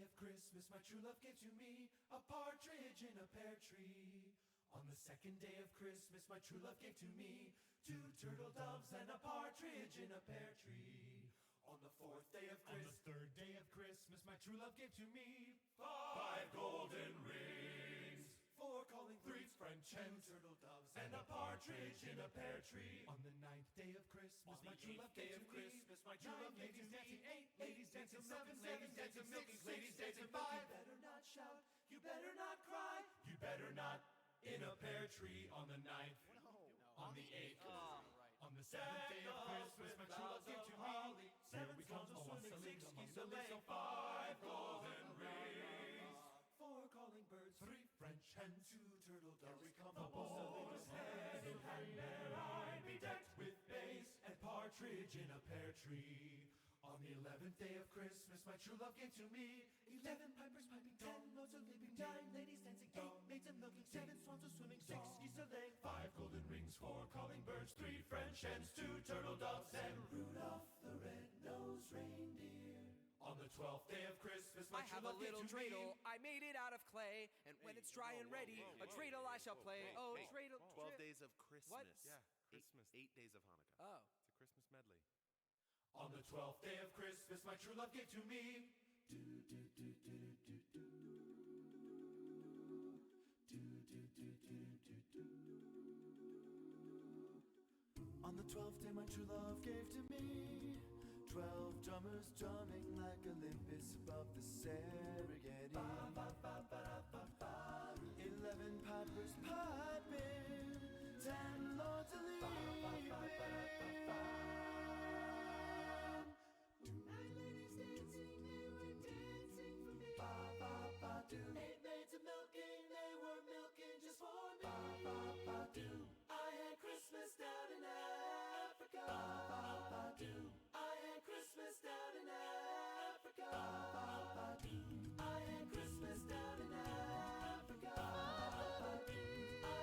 of Christmas, my true love gave to me a partridge in a pear tree. On the second day of Christmas, my true love gave to me 2 turtle doves and a partridge in a pear tree. On the fourth day of Christmas, on the third day of Christmas, my true love gave to me 5 golden rings, 4 calling birds, 3 French hens, 2 turtle doves, and a partridge in a pear tree. On the ninth day of Christmas, my true love gave to me 9 ladies dancing, 8 ladies dancing, 7 ladies dancing, 6 ladies dancing, 5. You better not shout, you better not cry, you better not in a pear tree. On the ninth, on the 8th, on the 7th day of Christmas, my true love gave to me 7 swans a swimming, 6 geese a laying, 5 golden rings, 4 calling birds, 3 French hens, 2 turtle doves. Here we come, the boys hand in hand, there I be decked with bass and partridge in a pear tree. On the 11th day of Christmas, my true love gave to me 11 pipers piping, 10 lords a leaping, 9 ladies dancing, 8 maids a milking, 7 swans a swimming, 6 geese a laying, 5 golden rings, 4 calling birds, 3 French hens, 2 turtle doves, and Rudolph the red-nosed reindeer. On the 12th day of Christmas, my true love gave to me. I have a little dreidel, I made it out of clay, and when it's dry and ready, a dreidel I shall play. Oh, dreidel. 12 days of Christmas. What? Yeah, Christmas. 8 days of Hanukkah. Oh. It's a Christmas medley. On the 12th day of Christmas, my true love gave to me On the 12th day, my true love gave to me 12 drummers drumming like Olympus above the Serengeti. 11 pipers piping, 10 lords a leaping, 9 ladies dancing, they were dancing for me. 8 maids a milking, they were milking just for me. I had Christmas down in Africa. I had Christmas down in Africa. I had Christmas down in Africa. I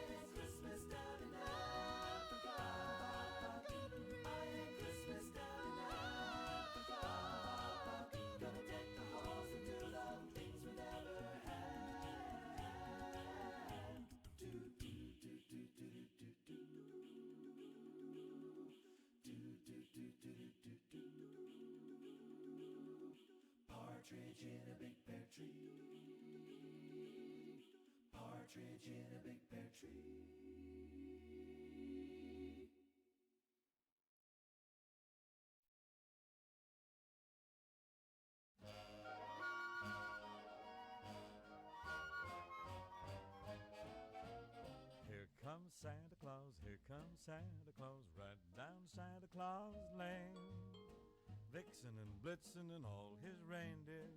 had Christmas down in Africa. I had Christmas down in Africa. Gonna deck the halls and do the things we never had. Partridge in a big pear tree. Partridge in a big pear tree. Here comes Santa Claus, here comes Santa Claus, right down Santa Claus Lane. Vixen and Blitzen and all his reindeer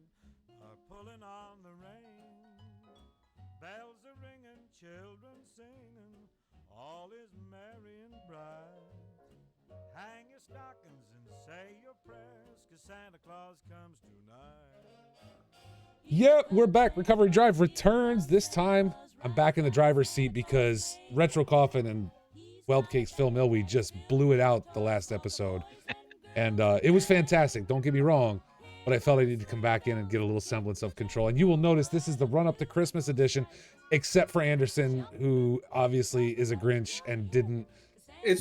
are pulling on the rein. Bells are ringing, children singing, all is merry and bright. Hang your stockings and say your prayers, 'cause Santa Claus comes tonight. Yep, we're back. Recovery Drive returns. This time, I'm back in the driver's seat because Retro Coffin and Weld Cakes Phil Milwee just blew it out the last episode. And it was fantastic, don't get me wrong, but I felt I needed to come back in and get a little semblance of control. And you will notice this is the run-up to Christmas edition, except for Anderson, who obviously is a Grinch and didn't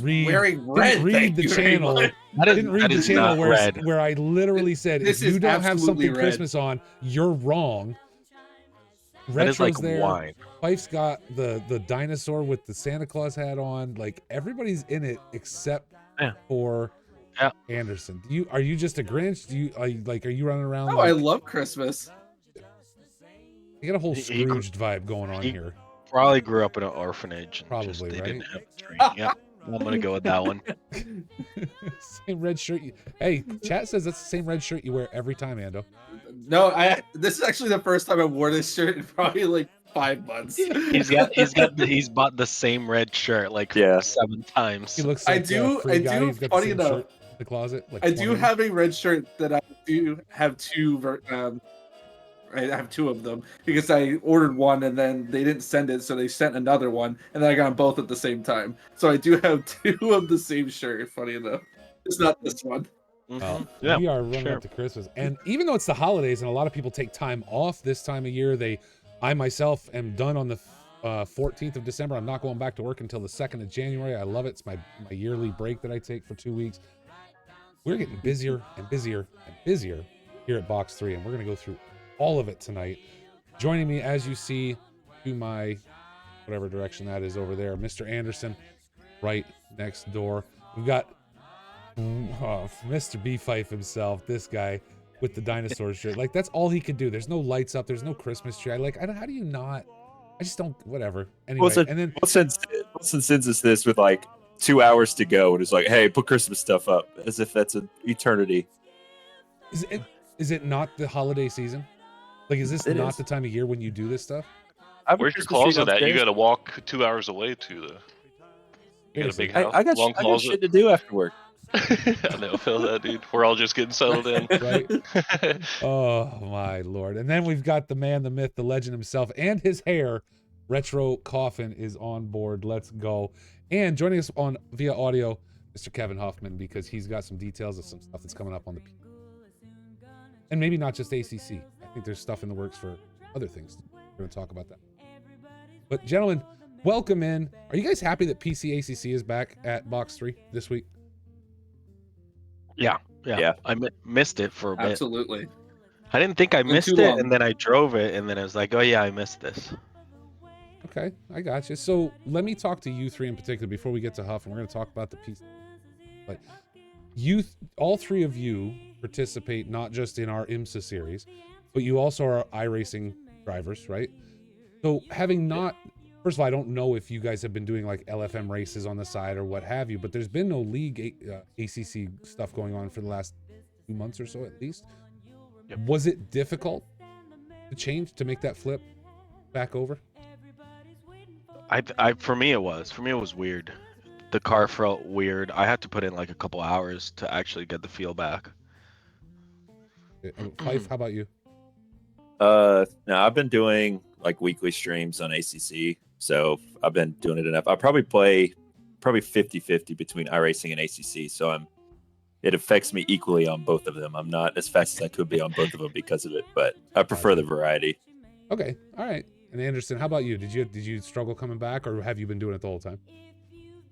wearing red. Didn't read the channel. Didn't read the channel where I literally said, if you don't have something red Christmas on, you're wrong. Retro's like there. Wine. Fife's got the dinosaur with the Santa Claus hat on. Like, everybody's in it except for Anderson. Are you just a Grinch? Are you running around? No, I love Christmas. You got a whole Scrooged vibe going on here. Probably grew up in an orphanage. And probably, they right? didn't have a tree. Yep. I'm gonna go with that one. Same red shirt. Hey, chat says that's the same red shirt you wear every time, Ando. No, this is actually the first time I wore this shirt in probably like 5 months. He's bought the same red shirt like 7 times. He looks like funny enough, the closet. Like I do have a red shirt that I do have two. I have 2 of them because I ordered one and then they didn't send it, so they sent another one, and then I got them both at the same time. So I do have 2 of the same shirt. Funny enough, it's not this one. Yeah, we are running sure. up to Christmas, and even though it's the holidays and a lot of people take time off this time of year, I myself am done on the 14th of December. I'm not going back to work until the 2nd of January. I love it. It's my yearly break that I take for 2 weeks. We're getting busier and busier and busier here at Box 3, and we're going to go through all of it tonight. Joining me, as you see, to my whatever direction that is over there, Mr. Anderson, right next door. We've got Mr. B Fife himself, this guy with the dinosaur shirt. Like, that's all he could do. There's no lights up. There's no Christmas tree. How do you not? I just don't. Whatever. Anyway, and then what sense is this with like 2 hours to go? And it's like, hey, put Christmas stuff up, as if that's an eternity. Is it not the holiday season? Like, is this not the time of year when you do this stuff? Where's your closet at? You got to walk 2 hours away to the. You got a big house. I got shit to do after work. I know, feel that, dude. We're all just getting settled in. Right? Oh, my Lord. And then we've got the man, the myth, the legend himself, and his hair. Retro Coffin is on board. Let's go. And joining us via audio, Mr. Kevin Huffman, because he's got some details of some stuff that's coming up on the and maybe not just ACC. I think there's stuff in the works for other things. We're going to talk about that. But gentlemen, welcome in. Are you guys happy that PC ACC is back at Box 3 this week? Yeah. I missed it for a bit. Absolutely. I didn't think I missed it, and then I drove it, and then I was like, oh yeah, I missed this. Okay, I got you. So let me talk to you three in particular before we get to Huff, and we're going to talk about the PC. But all three of you participate not just in our IMSA series, but you also are iRacing drivers, right? So having not, first of all, I don't know if you guys have been doing like LFM races on the side or what have you, but there's been no league ACC stuff going on for the last 2 months or so at least. Yep. Was it difficult to make that flip back over? For me it was weird. The car felt weird. I had to put in like a couple hours to actually get the feel back. Fife, how about you? No, I've been doing like weekly streams on ACC, so I've been doing it enough. I probably play 50-50 between iRacing and ACC, so it affects me equally on both of them. I'm not as fast as I could be on both of them because of it, but I prefer the variety. Okay, all right. And Anderson, how about you? Did you struggle coming back, or have you been doing it the whole time?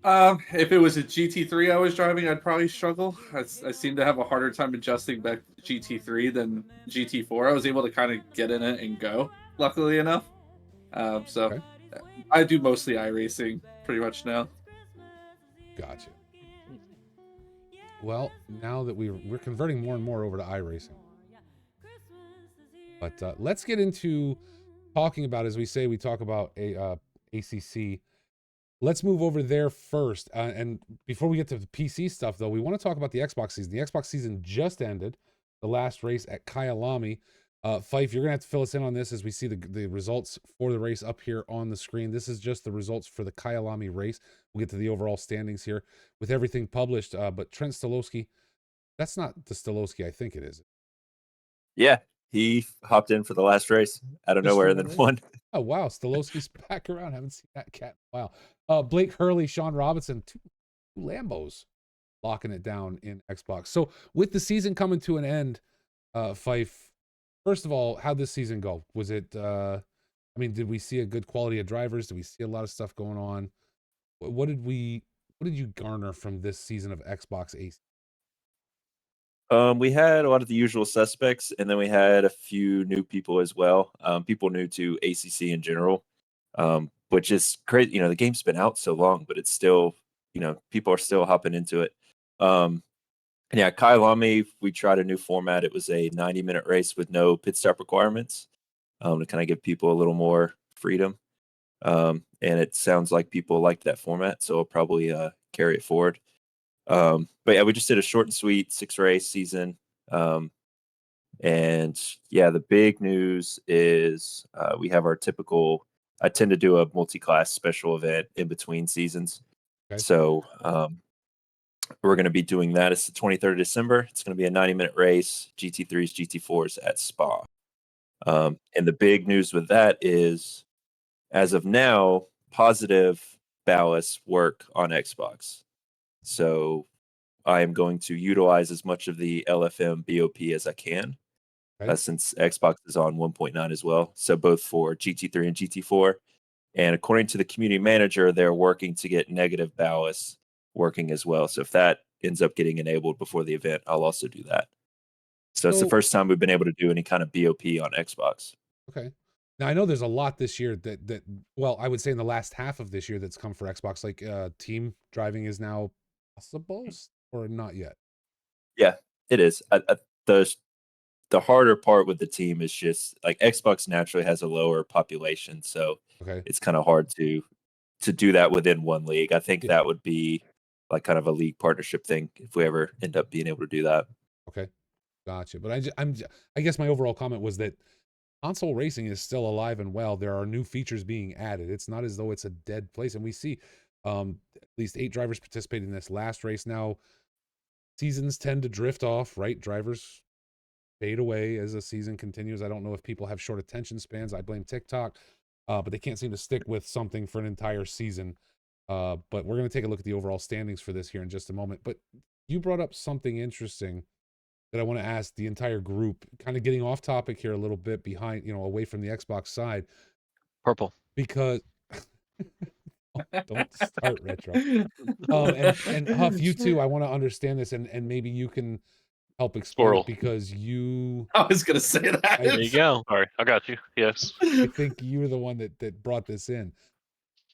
If it was a GT3 I was driving, I'd probably struggle. I seem to have a harder time adjusting back to GT3 than GT4. I was able to kind of get in it and go, luckily enough. So okay. I do mostly iRacing pretty much now. Gotcha. Well, now that we're converting more and more over to iRacing. But let's get into talking about, as we say, we talk about ACC. Let's move over there first. And before we get to the PC stuff, though, we want to talk about the Xbox season. The Xbox season just ended. The last race at Kyalami. Fife, you're going to have to fill us in on this as we see the results for the race up here on the screen. This is just the results for the Kyalami race. We'll get to the overall standings here with everything published. But Trent Stolowski, that's not the Stolowski I think it is. Yeah, he hopped in for the last race out of nowhere and then won. Oh, wow. Stolowski's back around. Haven't seen that cat in a while. Blake Hurley, Sean Robinson, two Lambos locking it down in Xbox. So with the season coming to an end, Fife, first of all, how'd this season go? Was it, did we see a good quality of drivers? Did we see a lot of stuff going on? What did you garner from this season of Xbox AC? We had a lot of the usual suspects, and then we had a few new people as well. People new to ACC in general, which is crazy. The game's been out so long, but it's still, people are still hopping into it. Yeah, Kyalami, we tried a new format. It was a 90-minute race with no pit stop requirements to kind of give people a little more freedom. And it sounds like people like that format, so I'll probably carry it forward. But yeah, we just did a short and sweet 6-race season. And yeah, the big news is we have our typical, I tend to do a multi-class special event in between seasons. Okay. So we're going to be doing that. It's the 23rd of December. It's going to be a 90-minute race, GT3s, GT4s at Spa. And the big news with that is, as of now, positive ballasts work on Xbox. So I am going to utilize as much of the LFM BOP as I can, Okay. since Xbox is on 1.9 as well. So both for GT3 and GT4. And according to the community manager, they're working to get negative ballast working as well. So if that ends up getting enabled before the event, I'll also do that. So it's the So- first time we've been able to do any kind of BOP on Xbox. Okay. Now I know there's a lot this year that well, I would say in the last half of this year that's come for Xbox. Like team driving is now possible or not yet. Yeah, it is. The harder part with the team is just like Xbox naturally has a lower population, so Okay. it's kind of hard to do that within one league. I think Yeah. that would be like kind of a league partnership thing if we ever end up being able to do that. Okay. Gotcha. But I guess my overall comment was that console racing is still alive and well. There are new features being added. It's not as though it's a dead place. And we see at least 8 drivers participating in this last race. Now, seasons tend to drift off, right? Drivers fade away as the season continues. I don't know if people have short attention spans. I blame TikTok, but they can't seem to stick with something for an entire season. But we're going to take a look at the overall standings for this here in just a moment. But you brought up something interesting that I want to ask the entire group, kind of getting off topic here a little bit behind, away from the Xbox side, Purple. because don't start retro. And Huff, you too, I want to understand this and maybe you can help explain Squirrel. it because you, I was gonna say that. There you go. All right, I got you. Yes. I think you're the one that brought this in.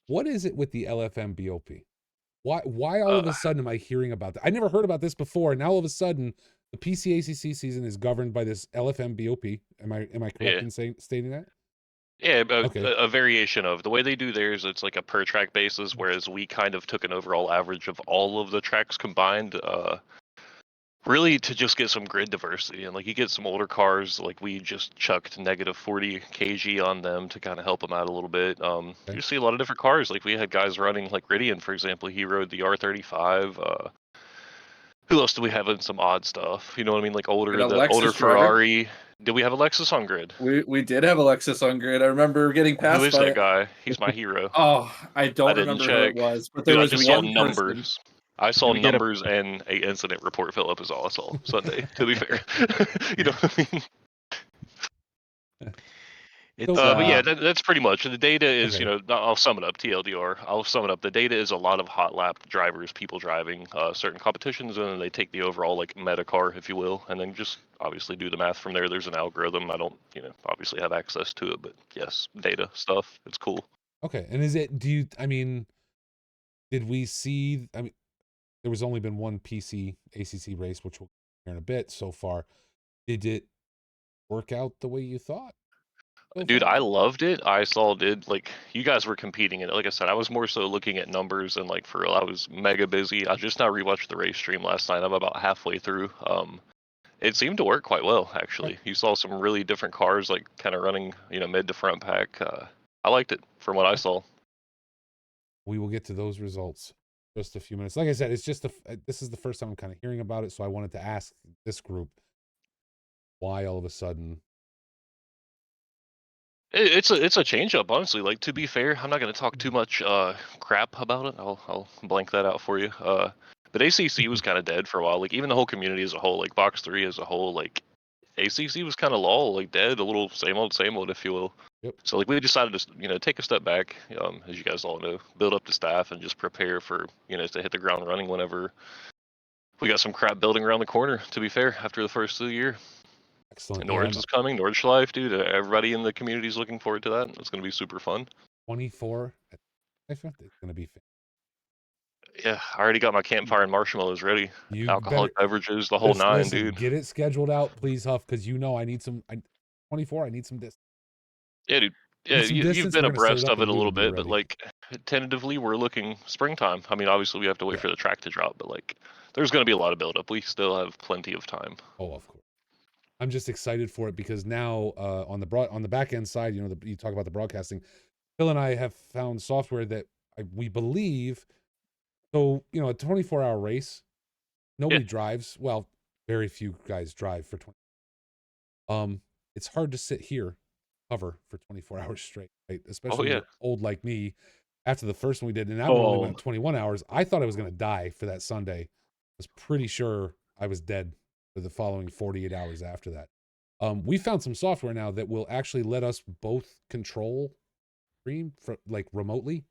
What is it with the LFM BOP? Why all of a sudden am I hearing about that? I never heard about this before, and now all of a sudden the PCACC season is governed by this LFM BOP. Am I correct Yeah. in stating that? Yeah, Okay. a variation of the way they do theirs. It's like a per track basis, whereas we kind of took an overall average of all of the tracks combined. Really to just get some grid diversity, and like you get some older cars, like we just chucked negative 40 kg on them to kind of help them out a little bit. You see a lot of different cars. Like we had guys running, like Ridian, for example. He rode the R35. Who else do we have in some odd stuff? You know what I mean? Like older Lexus driver. Ferrari. Did we have a Lexus on grid? We did have a Lexus on grid. I remember getting passed Who is by that guy? He's my hero. Oh, I don't didn't remember who it check. was, but there Dude, I was just saw one person. numbers. I saw Did we get a- numbers and a incident report fill up is all I saw Sunday, to be fair. You know what I mean? It's, But yeah, that's pretty much. The data is, Okay. I'll sum it up, TLDR. I'll sum it up. The data is a lot of hot lap drivers, people driving certain competitions, and then they take the overall, like, meta car, if you will, and then just obviously do the math from there. There's an algorithm. I don't, obviously have access to it, but yes, data stuff. It's cool. Okay. And did we see, there was only been one PC ACC race, which we'll hear in a bit so far. Did it work out the way you thought? Dude, I loved it. Like, you guys were competing in it. Like I said, I was more so looking at numbers, and like for real, I was mega busy. I just now rewatched the race stream last night. I'm about halfway through. It seemed to work quite well, actually. You saw some really different cars, like kind of running, mid to front pack. I liked it from what I saw. We will get to those results in just a few minutes. Like I said, it's just this is the first time I'm kind of hearing about it, so I wanted to ask this group why all of a sudden. It's a change up, honestly. Like, to be fair, I'm not going to talk too much crap about it. I'll blank that out for you. But ACC was kind of dead for a while. Like, even the whole community as a whole, like Box3 as a whole, like ACC was kind of lull, like dead, a little same old, if you will. Yep. So like we decided to take a step back, as you guys all know, build up the staff and just prepare for to hit the ground running whenever we got some crap building around the corner. To be fair, after the first of the year. Excellent. Norge is coming. Nordschleife, dude. Everybody in the community is looking forward to that. It's going to be super fun. 24. It's going to be fun. Yeah, I already got my campfire and marshmallows ready. Alcoholic beverages, the whole nine, listen, dude. Get it scheduled out, please, Huff, because I need some. 24. I need some distance. Yeah, dude. Yeah, you've been abreast of it a little bit, but like tentatively, we're looking springtime. I mean, obviously, we have to wait for the track to drop, but like, there's going to be a lot of buildup. We still have plenty of time. Oh, of course. I'm just excited for it because now on the back end side, you talk about the broadcasting. Phil and I have found software that we believe. So a 24-hour race, nobody drives. Well, very few guys drive for 20. It's hard to sit here, cover for 24 hours straight, right? Especially when you're old like me. After the first one we did, and that one only went 21 hours. I thought I was going to die for that Sunday. was pretty sure I was dead for the following 48 hours after that. We found some software now that will actually let us both control stream like remotely,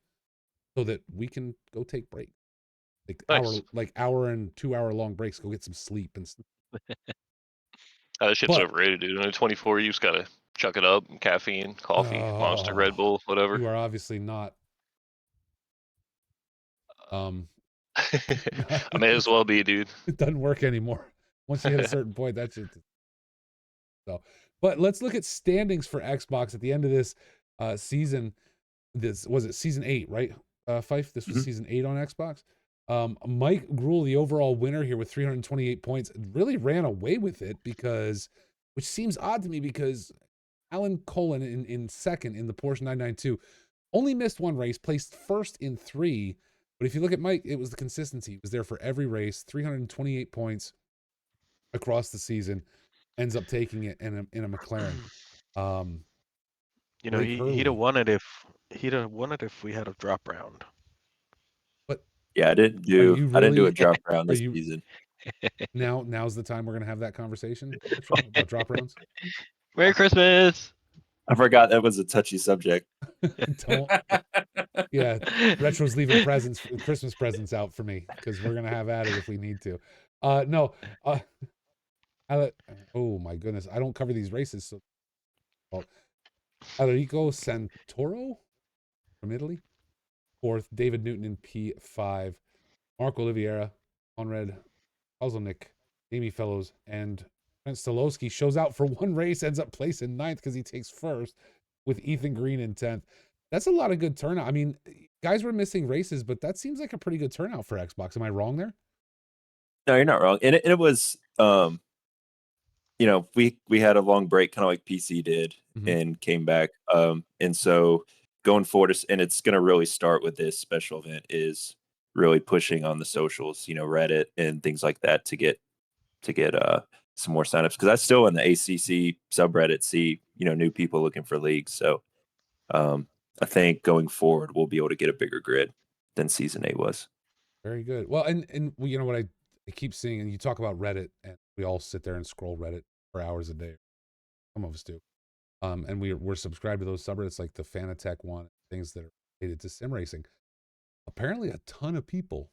so that we can go take breaks, Nice. hour and 2 hour long breaks, go get some sleep and stuff. That shit's But overrated, dude. Only 24, you just gotta chuck it up. Caffeine, coffee, Monster, Red Bull, whatever. you are obviously not. I may as well be, dude. It doesn't work anymore. Once you hit a certain point, that's it. So, but let's look at standings for Xbox at the end of this season. This was it, season 8, right? Fife, this was season 8 on Xbox. Mike Gruel, the overall winner here with 328 points, really ran away with it, because, which seems odd to me, because Alan Colin in second in the Porsche 992 only missed one race, placed first in 3. But if you look at Mike, it was the consistency. He was there for every race, 328 points across the season, ends up taking it in a McLaren. You know, he'd have won it if we had a drop round. But yeah, I didn't do a drop round this season. Now's the time we're gonna have that conversation, Retro, about drop rounds. Merry Christmas. I forgot that was a touchy subject. Don't. Yeah, Retro's leaving Christmas presents out for me, because we're gonna have at it if we need to. No. Oh my goodness, I don't cover these races. So, Alerico Santoro from Italy, 4th. David Newton in P5. Mark Oliveira, Conrad Kozolnik, Amy Fellows, and Trent Stolowski shows out for one race, ends up placing 9th because he takes first, with Ethan Green in 10th. That's a lot of good turnout. I mean, guys were missing races, but that seems like a pretty good turnout for Xbox. Am I wrong there? No, you're not wrong. And it was, we had a long break, kind of like PC did, and came back. And so going forward, and it's going to really start with this special event, is really pushing on the socials, Reddit and things like that, to get some more signups, because I still in the ACC subreddit see new people looking for leagues. So I think going forward we'll be able to get a bigger grid than season 8 was. Very good. Well, and you know what I keep seeing, and you talk about Reddit, and we all sit there and scroll Reddit for hours a day. Some of us do. And we're subscribed to those subreddits, like the Fanatec one, things that are related to sim racing. Apparently a ton of people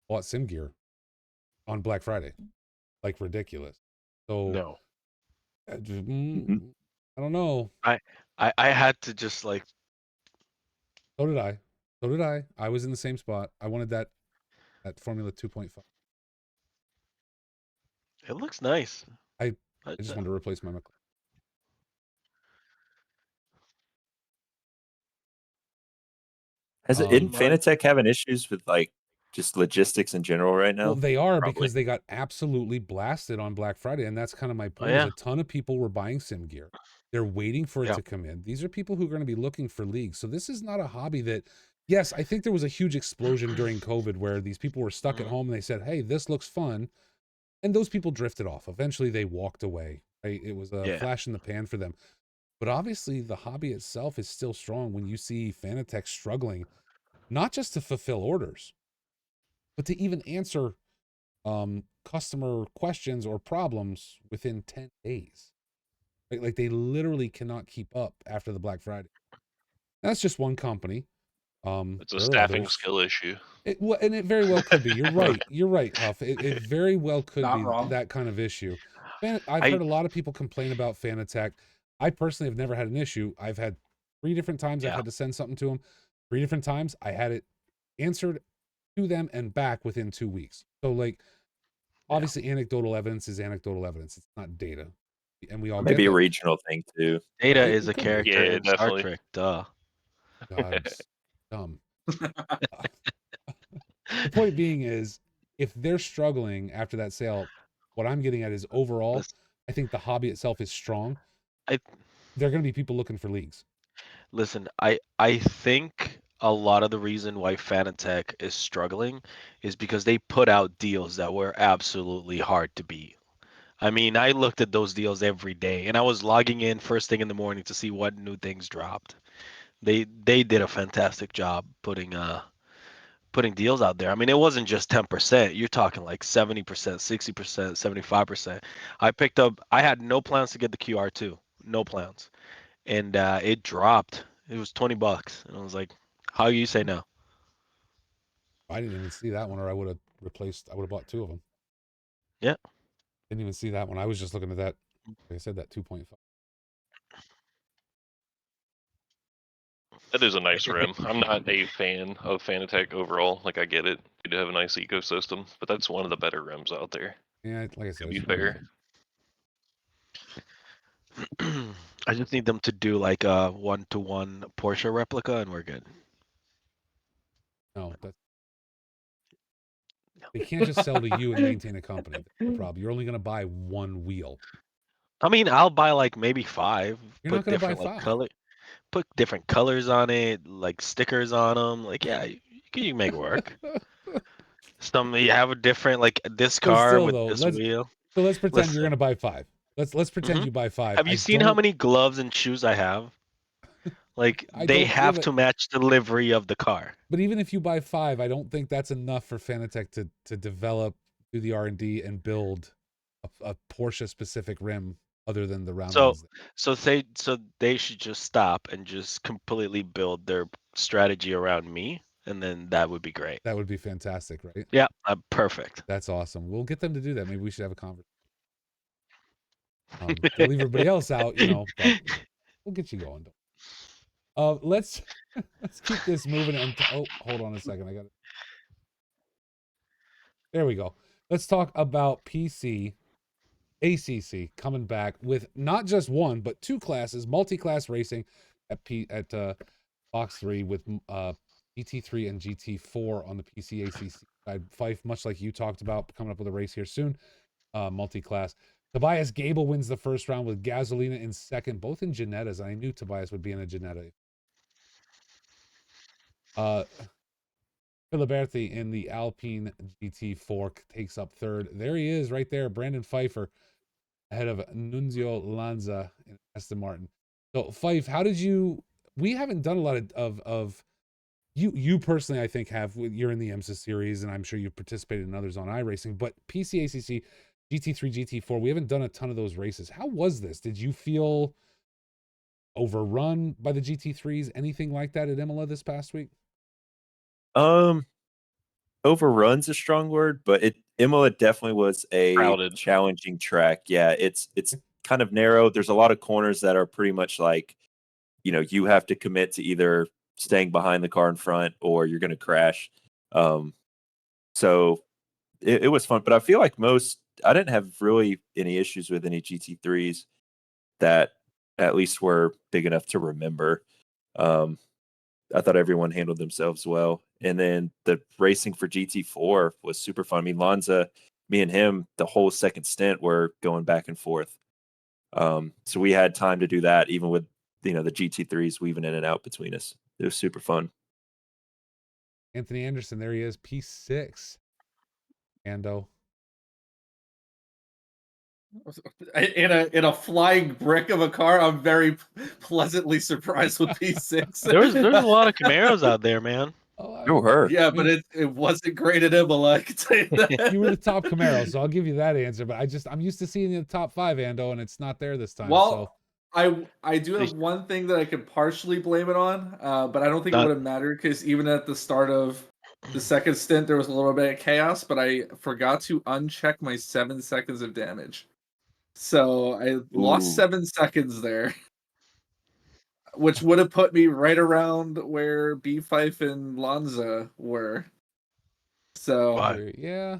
bought sim gear on Black Friday, like ridiculous. So no, I don't know. I had to just like. So did I. I was in the same spot. I wanted that Formula 2.5. It looks nice. I just wanted to replace my McLaren. Isn't Fanatec having issues with like just logistics in general right now? Well, they are, because they got absolutely blasted on Black Friday, and that's kind of my point. Is a ton of people were buying sim gear. They're waiting for it to come in. These are people who are going to be looking for leagues. So this is not a hobby that, yes, I think there was a huge explosion during COVID where these people were stuck at home and they said, hey, this looks fun. And those people drifted off. Eventually they walked away. Right? It was a flash in the pan for them. But obviously the hobby itself is still strong when you see Fanatec struggling, not just to fulfill orders, but to even answer customer questions or problems within 10 days. Like they literally cannot keep up after the Black Friday. That's just one company. It's a staffing skill issue. And it very well could be. You're right. You're right, Huff. It very well could be that kind of issue. I've heard a lot of people complain about Fanatec. I personally have never had an issue. I've had 3 different times I've had to send something to them. 3 different times I had it answered to them and back within 2 weeks. So like, obviously anecdotal evidence is anecdotal evidence. It's not data. And we all maybe get a regional thing too. Data is a character in Star Trek. Duh. God, it's dumb. The point being is, if they're struggling after that sale, what I'm getting at is overall, I think the hobby itself is strong. There are going to be people looking for leagues. Listen, I think a lot of the reason why Fanatec is struggling is because they put out deals that were absolutely hard to beat. I mean, I looked at those deals every day, and I was logging in first thing in the morning to see what new things dropped. They did a fantastic job putting putting deals out there. I mean, it wasn't just 10%. You're talking like 70%, 60%, 75%. I had no plans to get the QR2, no plans, and it dropped. It was $20, and I was like, "How you say no?" I didn't even see that one, or I would have bought 2 of them. Yeah. Didn't even see that one. I was just looking at that. Like I said, that 2.5. That is a nice rim. I'm not a fan of Fanatec overall. Like, I get it. They do have a nice ecosystem, but that's one of the better rims out there. Yeah, like I said, To be it's pretty fair. good. I just need them to do like a 1-to-1 Porsche replica, and we're good. No, they can't just sell to you and maintain a company. That's the problem. You're only going to buy 1 wheel. I mean, I'll buy like maybe 5. You're not Put going to buy different like 5. put different colors on it, like stickers on them. Like, yeah, you can make it work. Some you have a different like this But car still, with though, this wheel. let's pretend you're Listen, going to buy 5. Let's pretend mhm. you buy 5. Have you seen how many gloves and shoes I have? Like I they don't. Yeah, have to match the livery of the car. but even if you buy 5, I don't think that's enough for Fanatec to develop, do the R&D, and build a Porsche specific rim other than the round So ones. so they should just stop and just completely build their strategy around me, and then that would be great. That would be fantastic, right? Yeah, perfect. That's awesome. We'll get them to do that. Maybe we should have a conversation. They'll leave everybody else out, but we'll get you going. Let's keep this moving. And hold on a second. I got it. There we go. Let's talk about PC ACC coming back with not just 1 but 2 classes, multi-class racing at Box 3 with GT3 and GT4 on the PC ACC side. Fife, much like you talked about, coming up with a race here soon. Multi-class. Tobias Gable wins the first round with Gasolina in second, both in Ginettas. I knew Tobias would be in a Ginetta. Filiberti in the Alpine GT4 takes up third. There he is right there, Brandon Pfeiffer, ahead of Nunzio Lanza in Aston Martin. So, Fife, how did you... We haven't done a lot of you personally, I think, have. You're in the IMSA series, and I'm sure you've participated in others on iRacing, but PCACC, GT3, GT4, we haven't done a ton of those races. How was this? Did you feel overrun by the GT3s? Anything like that at Imola this past week? Overrun's a strong word, but Imola definitely was a Crowded. challenging track. Yeah, it's kind of narrow. There's a lot of corners that are pretty much like, you have to commit to either staying behind the car in front or you're going to crash. So it was fun, but I feel like I didn't have really any issues with any GT3s that at least were big enough to remember. I thought everyone handled themselves well. And then the racing for GT4 was super fun. I mean, Lanza, me and him, the whole second stint were going back and forth. So we had time to do that, even with, the GT3s weaving in and out between us. It was super fun. Anthony Anderson, there he is, P6. Ando. In a flying brick of a car, I'm very pleasantly surprised with P6. There's a lot of Camaros out there, man. Yeah, but it wasn't great at Imola, I can tell you that. You were the top Camaro, so I'll give you that answer. But I'm used to seeing you in the top 5, Ando, and it's not there this time. Well, I do have one thing that I could partially blame it on, but I don't think it would have mattered because even at the start of the second stint, there was a little bit of chaos, but I forgot to uncheck my 7 seconds of damage. So I lost 7 seconds there, which would have put me right around where B5 and Lanza were. So yeah,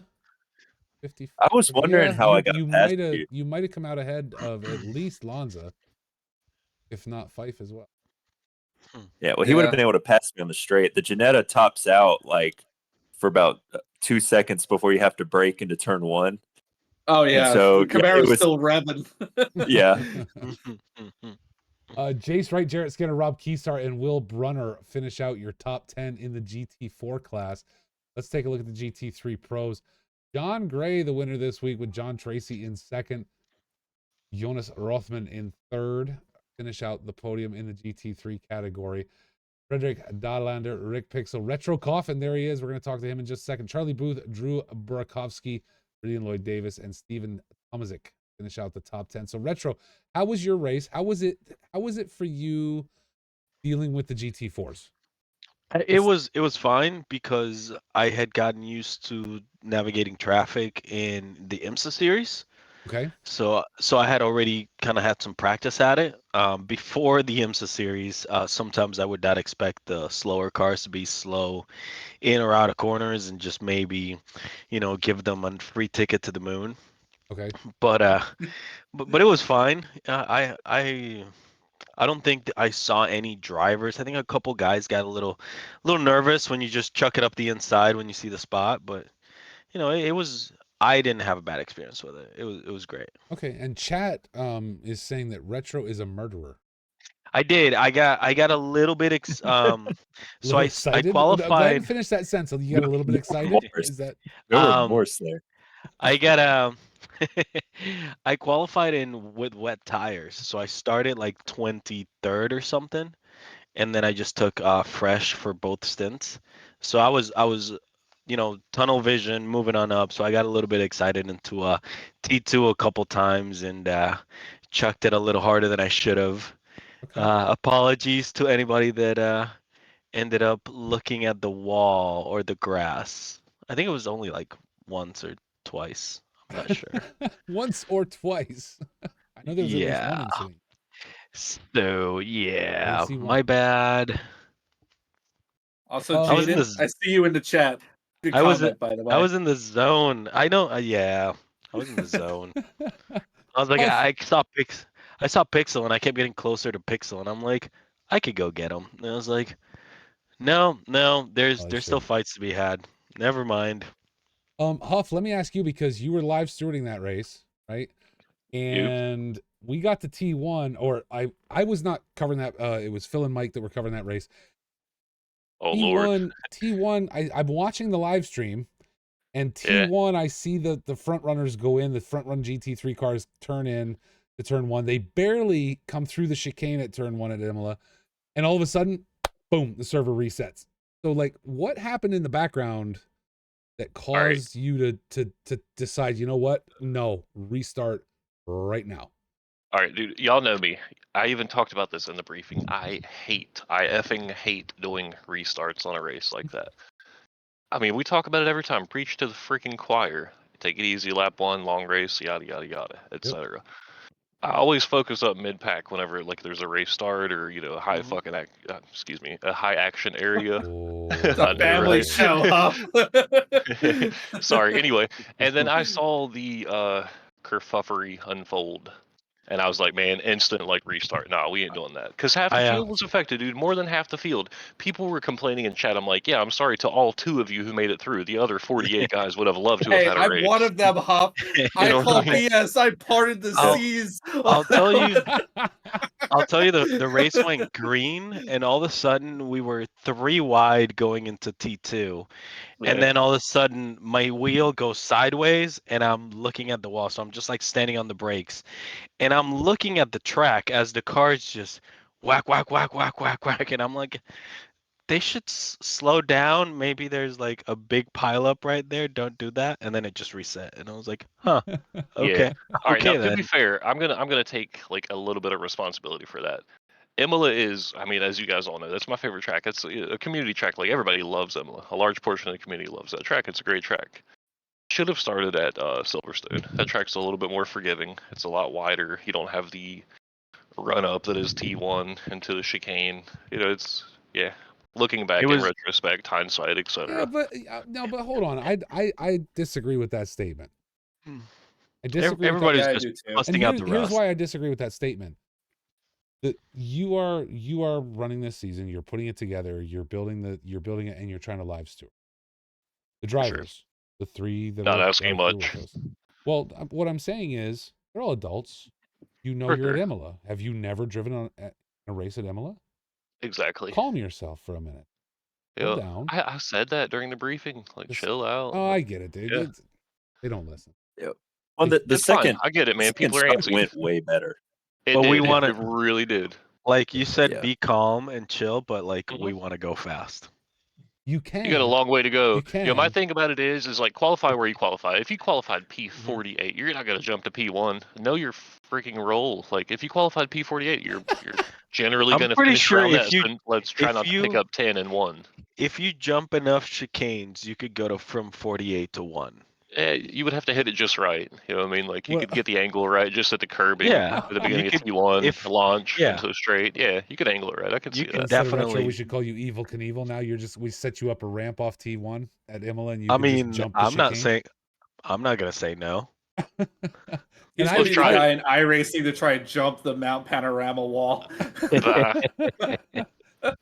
50. I was wondering how I got past you. You might have come out ahead of at least Lanza, if not Fife as well. Yeah, well, he would have been able to pass me on the straight. The Ginetta tops out like for about 2 seconds before you have to brake into turn 1. Oh yeah, and so the Camaro's still revving. Yeah. Jace Wright, Jarrett Skinner, Rob Keystar, and Will Brunner finish out your top 10 in the GT4 class. Let's take a look at the GT3 pros. John Gray, the winner this week, with John Tracy in second. Jonas Rothman in third. Finish out the podium in the GT3 category. Frederick Dodlander, Rick Pixel, Retro Coffin. There he is. We're going to talk to him in just a second. Charlie Booth, Drew Burakovsky, Brian Lloyd Davis, and Steven Tomazik finish out the top 10. So Retro, how was your race? How was it for you dealing with the GT4s? It was fine because I had gotten used to navigating traffic in the IMSA series. Okay. So I had already kind of had some practice at it. Before the IMSA series, sometimes I would not expect the slower cars to be slow in or out of corners and just maybe, give them a free ticket to the moon. Okay. But it was fine. I don't think I saw any drivers. I think a couple guys got a little nervous when you just chuck it up the inside when you see the spot, but it was. I didn't have a bad experience with it. It was great. Okay, and chat is saying that Retro is a murderer. I did. I got a little bit so I excited. qualified. I'm glad you finished that sentence. So you got a little bit excited. Is that no remorse there? I got I qualified in with wet tires, so I started like 23rd or something, and then I just took fresh for both stints. So I was tunnel vision moving on up. So I got a little bit excited into T2 a couple times and chucked it a little harder than I should have. okay? Apologies to anybody that ended up looking at the wall or the grass. I think it was only like once or twice. I'm not sure. Once or twice. I know there was at least one Yeah. incident. So yeah, see my one. bad. Also, I was in Jaden, the I see you in the chat. Good I was comment, by the way. I was in the zone. I know. Yeah, I was in the zone. I was like, Huff. I saw Pixel, and I kept getting closer to Pixel, and I'm like, I could go get him. And I was like, no, there's still shouldn't. fights to be had. Never mind. Huff, let me ask you, because you were live stewarding that race, right? And we got to T1, or I was not covering that. It was Phil and Mike that were covering that race. Oh T1, Lord. T1. I'm watching the live stream, and T1. I see the front runners go in. The front run GT3 cars turn in to turn one. They barely come through the chicane at turn one at Imola, and all of a sudden, boom! The server resets. So, like, what happened in the background that caused you to decide, you know what? No, restart right now. All right, dude. Y'all know me. I even talked about this in the briefing. I effing hate doing restarts on a race like that. I mean, we talk about it every time. Preach to the freaking choir. Take it easy, lap one, long race, yada yada yada, etc. I always focus up mid pack whenever like there's a race start or a high fucking a high action area. It's a family show, huh? Sorry. Anyway, and then I saw the kerfuffery unfold, and I was like, man, instant like restart. Nah, we ain't doing that because half the field was affected, dude. More than half the field. People were complaining in chat. I'm like, yeah, I'm sorry to all 2 of you who made it through. The other 48 guys would have loved to have had a race. I'm one of them, Huff. I call BS. I parted the seas. I'll tell you. I'll tell you, the race went green, and all of a sudden we were 3 wide going into T2, and then all of a sudden my wheel goes sideways, and I'm looking at the wall. So I'm just like standing on the brakes, and I'm looking at the track as the cars just whack, whack, whack, whack, whack, whack, and I'm like, they should slow down. Maybe there's like a big pileup right there. Don't do that. And then it just reset, and I was like, huh. Okay. Yeah. All right. Okay, now, then. to be fair, I'm gonna take like a little bit of responsibility for that. Imola is, I mean, as you guys all know, that's my favorite track. It's a community track. Like everybody loves Imola. A large portion of the community loves that track. It's a great track. Should have started at Silverstone. That track's a little bit more forgiving. It's a lot wider. You don't have the run up that is T1 into the chicane. It's looking back in retrospect, hindsight, etc. Yeah, but no, but hold on. I disagree with that statement. I disagree. Everybody's just busting out the rust. Here's why I disagree with that statement. That you are running this season. You're putting it together. You're building it, and you're trying to live steward the drivers. The 3 that not are asking much. Well, what I'm saying is they're all adults. You're at Imola. Have you never driven on a race at Imola? Exactly. Calm yourself for a minute. Go down. I said that during the briefing. Like, chill out. Oh, I get it, dude. They don't listen. Yep. Well, the second, I get it, man. People are start antsy. went way better. It really did. Like you said, Yeah. be calm and chill, but like Mhm. we want to go fast. You can. You got a long way to go. You can. You know, my thing about it is like qualify where you qualify. If you qualified P48, you're not gonna jump to P1. Know your freaking role. Like if you qualified P48, you're generally I'm gonna pretty finish sure around if that. you So let's try if not to pick you up 10 and 1. if you jump enough chicanes, you could go to from 48 to 1. You would have to hit it just right. You know what I mean? Like you Well- could get the angle right just at the curbing Yeah, at the you beginning could of T1, if launch yeah. into a straight. Yeah, you could angle it right. I could You see could that. Instead of retro, definitely. we should call you Evil Knievel. Now we set you up a ramp off T1 at Imola, and you I can just mean, jump the I'm not chicane. saying I'm not gonna say no. And He's I gonna be the try it. guy in iRacing to try and jump the Mount Panorama wall. Ah,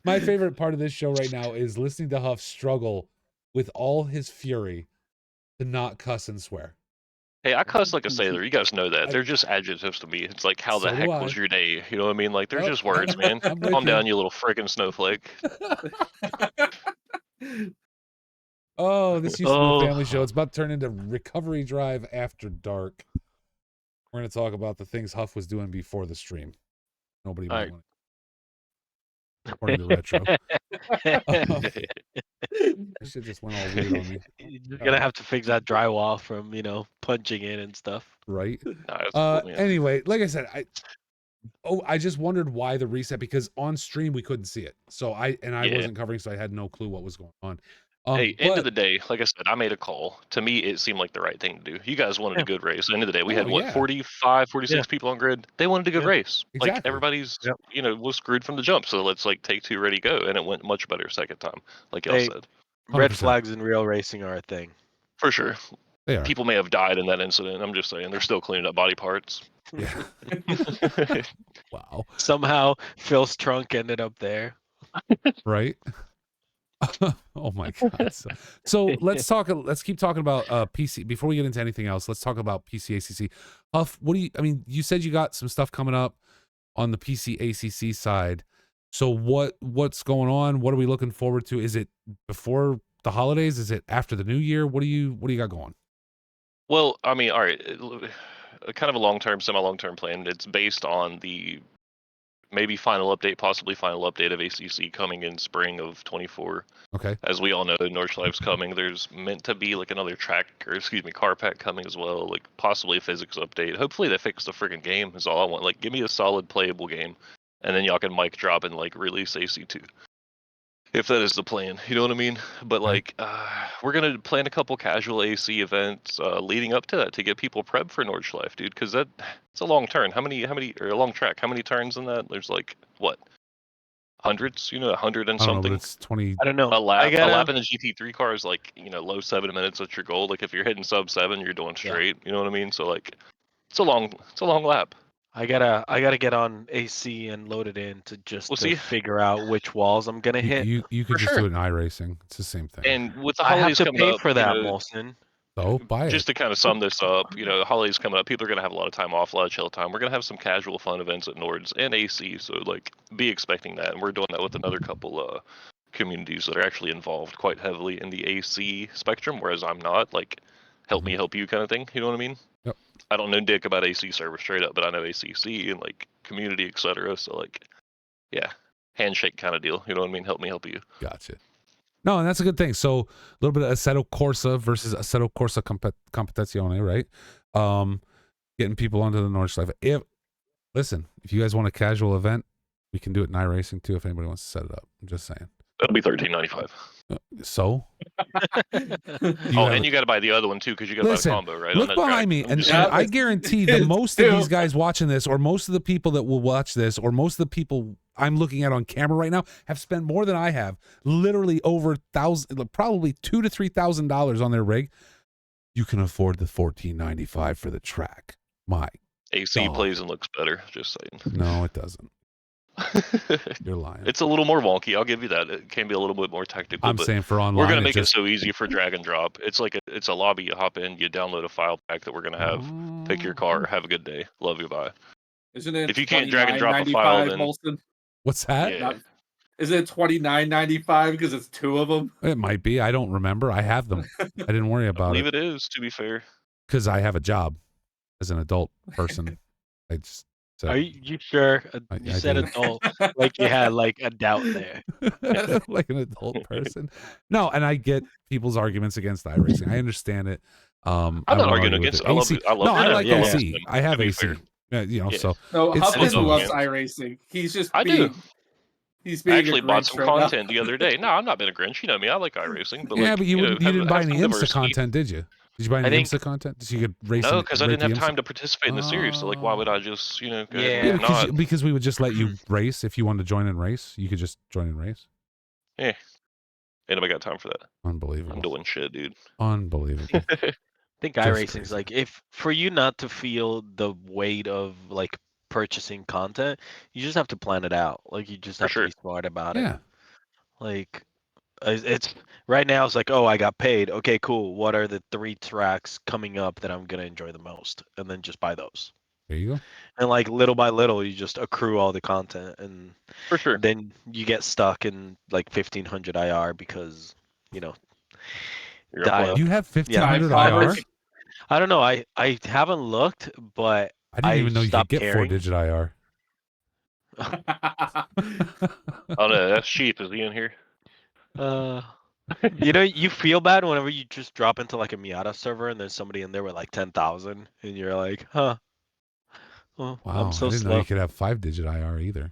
My favorite part of this show right now is listening to Huff struggle with all his fury to not cuss and swear. hey, I cuss like a sailor. You guys know that. I- They're just adjectives to me. It's like, how So the do heck I. was your day? You know what I mean? Like, they're Yep, just words, man. I'm with Calm you. down, you little freaking snowflake. Oh, this used to be a Oh. family show. It's about to turn into Recovery Drive After Dark. We're going to talk about the things Huff was doing before the stream. Nobody All might right. want to. According to Retro. This shit just went all weird on me. You're gonna have to fix that drywall from punching in and stuff. Right? Nah, it's cool, man. Anyway, like I said, I just wondered why the reset, because on stream we couldn't see it. So I Yeah. wasn't covering, so I had no clue what was going on. Hey, end of but the day, like I said, I made a call. To me, it seemed like the right thing to do. You guys wanted a good race. End of the day, we had Oh, what, yeah. 45, 46 people on grid. They wanted a good Yeah. race. Like Exactly. everybody's, Yep. was screwed from the jump. So let's like take two, ready, go, and it went much better second time, like y'all Hey, said. red 100%. flags in real racing are a thing. For sure. They are. People may have died in that incident. I'm just saying they're still cleaning up body parts. Yeah. Wow. Somehow Phil's trunk ended up there. Right? Oh my god. So let's keep talking about PC before we get into anything else. Let's talk about PC ACC. Huff, you said you got some stuff coming up on the PC ACC side. So what's going on? What are we looking forward to? Is it before the holidays? Is it after the new year? What do you got going? Well, I mean, all right, kind of a long-term, semi-long-term plan. It's based on the maybe final update, possibly final update of ACC coming in spring of 24. Okay. As we all know, Nordschleif's coming. There's meant to be like another car pack coming as well, like possibly a physics update. Hopefully they fix the friggin' game is all I want. Like give me a solid playable game, and then y'all can mic drop and like release AC2. If that is the plan, you know what I mean? But like, we're gonna plan a couple casual AC events leading up to that to get people prepped for Nordschleife, dude. Because it's a long turn. How many, or a long track? How many turns in that? There's like what, hundreds? 100 and I don't know, but something. it's 20. I don't know. A lap, I gotta, a lap in a GT3 car is like low 7 minutes. That's your goal. Like if you're hitting sub 7, you're doing straight. You know what I mean? So like, it's a long lap. I gotta get on AC and load it in to just to figure out which walls I'm gonna hit. You could For just sure. do it in iRacing. It's the same thing. And with the I have holidays to coming pay up, for that, Molson. So buy it. just to kind of sum this up, the holidays coming up, people are gonna have a lot of time off, a lot of chill time. We're gonna have some casual fun events at Nords and AC, so like be expecting that. And we're doing that with another couple communities that are actually involved quite heavily in the AC spectrum, whereas I'm not. Like, help me help you kind of thing. You know what I mean? Yep. I don't know dick about AC server straight up, but I know ACC and like community, etc. So like, yeah, handshake kind of deal. You know what I mean? Help me help you. Gotcha. No, and that's a good thing. So a little bit of Assetto Corsa versus Assetto Corsa Competizione, right? Getting people onto the Nordschleife. If you guys want a casual event, we can do it in iRacing too if anybody wants to set it up. I'm just saying. That'll be $13.95. So and you got to buy the other one too, because you got to buy the combo, right? Look on that behind track. me, and I guarantee that most of these guys watching this, or most of the people that will watch this, or most of the people I'm looking at on camera right now, have spent more than I have, literally over probably $2,000 to $3,000 on their rig. You can afford the $14.95 for the track. My AC God. plays and looks better. Just saying. No, it doesn't. You're lying. It's a little more wonky. I'll give you that. It can be a little bit more technical. I'm but saying for online, we're gonna make it so easy for drag and drop. It's like it's a lobby. You hop in, you download a file pack that we're gonna have. Pick your car. Have a good day. Love you. Bye. Isn't it? If you can't drag and drop a file, then Molson? What's that? Yeah. Is it $29.95 because it's two of them? It might be. I don't remember. I have them. I didn't worry I about believe it it is. To be fair, because I have a job as an adult person. I just Are you sure? You I said did. adult, like you had like a doubt there. Like an adult person. No, and I get people's arguments against iRacing. I understand it. I'm I not won't arguing argue with against it. it. I love AC. it. I love No, I them. like yeah, AC. them, I have to be AC. fair. You know, Yeah. so No, it's Huffman loves fine. iRacing. He's just I do. He's I being actually a bought Grinch some right now. content the other day. No, I'm not been a Grinch. You know me. I like iRacing, but Yeah, like but you didn't buy have any some IMSA diversity. content, did you? Did you buy I any think IMSA content? So you could race? no, because I rate didn't have the IMSA? time to participate in the series. So like, why would I just go ahead Yeah. Yeah, and not? because we would just let you race if you wanted to join and race. You could just join and race. Yeah, ain't nobody got time for that. Unbelievable. I'm doing shit, dude. Unbelievable. I think Just iRacing's crazy. like if for you not to feel the weight of like purchasing content, you just have to plan it out. Like you just For have to sure. be smart about it. Yeah. Like it's right now it's like, oh, I got paid. Okay, cool. What are the 3 tracks coming up that I'm gonna enjoy the most? And then just buy those. There you go. And like little by little, you just accrue all the content, and For sure. then you get stuck in like 1500 IR because you know You're gonna dial. play. You have Yeah, 1500 Time IR? poppers. I don't know. I haven't looked, but I didn't even know you could stopped get caring. 4-digit IR. Oh no, that's cheap. Is he in here? You know, you feel bad whenever you just drop into like a Miata server and there's somebody in there with like 10,000, and you're like, huh? Well, Wow, I'm I so didn't know slow. you could have 5-digit IR either.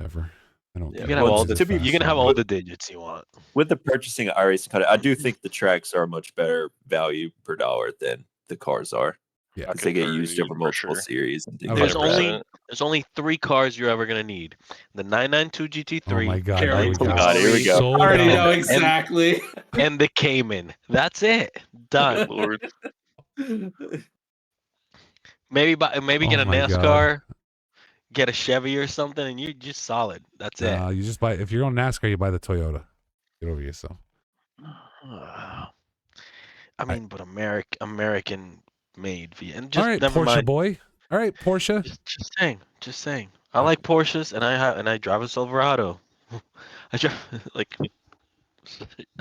Ever. I don't You care. can have Well, all It's a the to be you can fast have server. all the digits you want. with the purchasing of iRacing content, I do think the tracks are a much better value per dollar than the cars are. Yeah. Because they get concur, used dude, over for multiple sure. series and things Okay. like There's that. only 3 cars you're ever gonna need: the 992 Oh my GT3, God. Here Here we we go. go. God, here we go. Sold I already out. know exactly. and the Cayman. That's it. Done. Good lord. Maybe get Oh a my God. NASCAR, get a Chevy or something, and you're just solid. That's it. You just buy, if you're on NASCAR, you buy the Toyota. Get over yourself. I mean, but American made and All just right, never Porsche mind. boy. All right, Porsche. Just saying. I like Porsches, and I drive a Silverado. I drive like.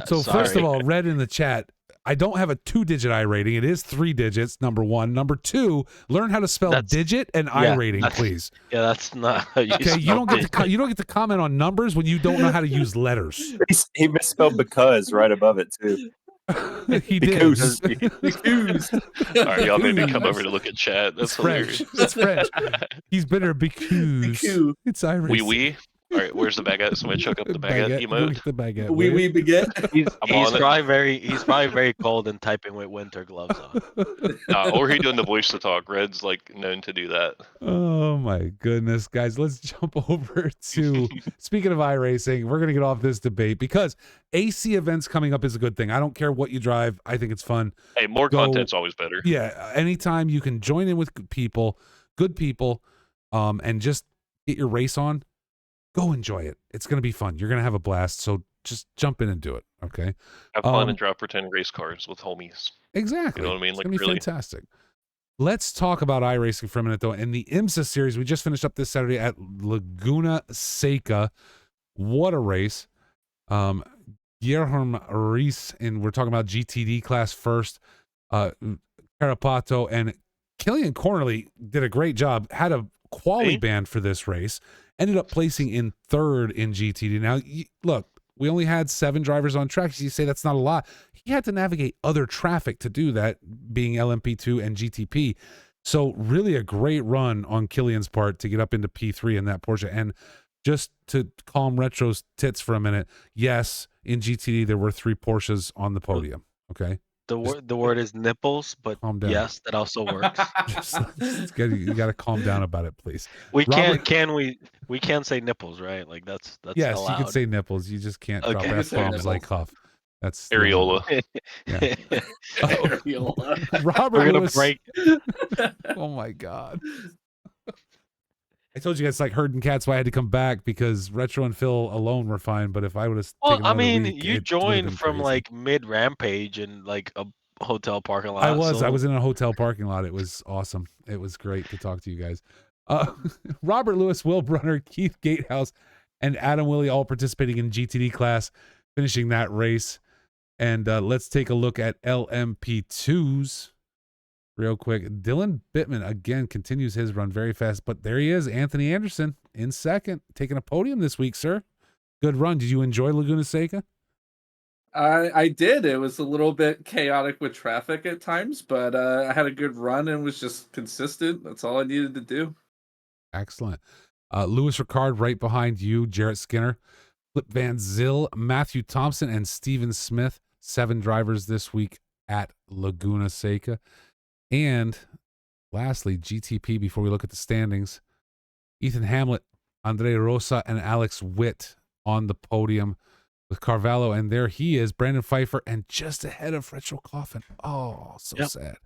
So first of Sorry. all, Red in the chat, I don't have a 2-digit I rating. It is 3 digits, number 1. Number 2, learn how to spell That's- digit and I yeah, rating, that's- please. Yeah, that's not how you Okay, you spell don't get digit. you don't get to comment on numbers when you don't know how to use letters. He misspelled because right above it too. He did. Because All right, y'all made me come over to look at chat. That's It's French. hilarious. It's French. He's bitter because Bicu. it's Irish. Wee. All right, where's the baguette? Somebody chuck up the baguette Go emote. get the baguette. We will you? baguette. He's I'm on it. probably very cold and typing with winter gloves on. Or he doing the voice to talk. Red's like known to do that. Oh my goodness, guys. Let's jump over to speaking of iRacing, we're gonna get off this debate because AC events coming up is a good thing. I don't care what you drive, I think it's fun. Hey, more Go- content's always better. Yeah, anytime you can join in with good people, and just get your race on, go enjoy it. It's gonna be fun. You're gonna have a blast. So just jump in and do it. Okay. Have fun and drive pretend race cars with homies. Exactly. You know what I mean? It's Like, gonna be really. fantastic. Let's talk about iRacing for a minute, though. In the IMSA series, we just finished up this Saturday at Laguna Seca. What a race. Guillermo Reis, and we're talking about GTD class first. Carapato and Killian Cornerly did a great job. Had a quality band for this race. Ended up placing in 3rd in GTD. Now, look, we only had 7 drivers on track. You say that's not a lot. He had to navigate other traffic to do that, being LMP2 and GTP. So really a great run on Killian's part to get up into P3 in that Porsche. And just to calm Retro's tits for a minute, yes, in GTD there were 3 Porsches on the podium. Okay. The word is nipples, but Calm down. yes, that also works. You got to calm down about it, please. We Robert- we can say nipples, right? Like that's yes, allowed. you can say nipples. You just can't drop Okay. F bombs like Huff. That's the Areola. Yeah. Areola. Robert We're gonna Lewis. break. Oh my God. I told you guys like herding cats why I had to come back because Retro and Phil alone were fine, but if I would have Well, taken I another mean, week, you it would've joined been from crazy. like mid rampage in like a hotel parking lot. I was so- in a hotel parking lot. It was awesome. It was great to talk to you guys. Robert Lewis, Will Brunner, Keith Gatehouse, and Adam Willie all participating in GTD class, finishing that race. And let's take a look at LMP2's real quick. Dylan Bittman again continues his run very fast, but there he is, Anthony Anderson in second, taking a podium this week, sir. Good run. Did you enjoy Laguna Seca? I did. It was a little bit chaotic with traffic at times, but I had a good run and was just consistent. That's all I needed to do. Excellent. Lewis Ricard right behind you, Jarrett Skinner, Flip Van Zyl, Matthew Thompson, and Steven Smith. 7 drivers this week at Laguna Seca. And lastly, GTP, before we look at the standings, Ethan Hamlet, Andre Rosa, and Alex Witt on the podium with Carvalho. And there he is, Brandon Pfeiffer, and just ahead of Retro Coffin. Oh, so sad.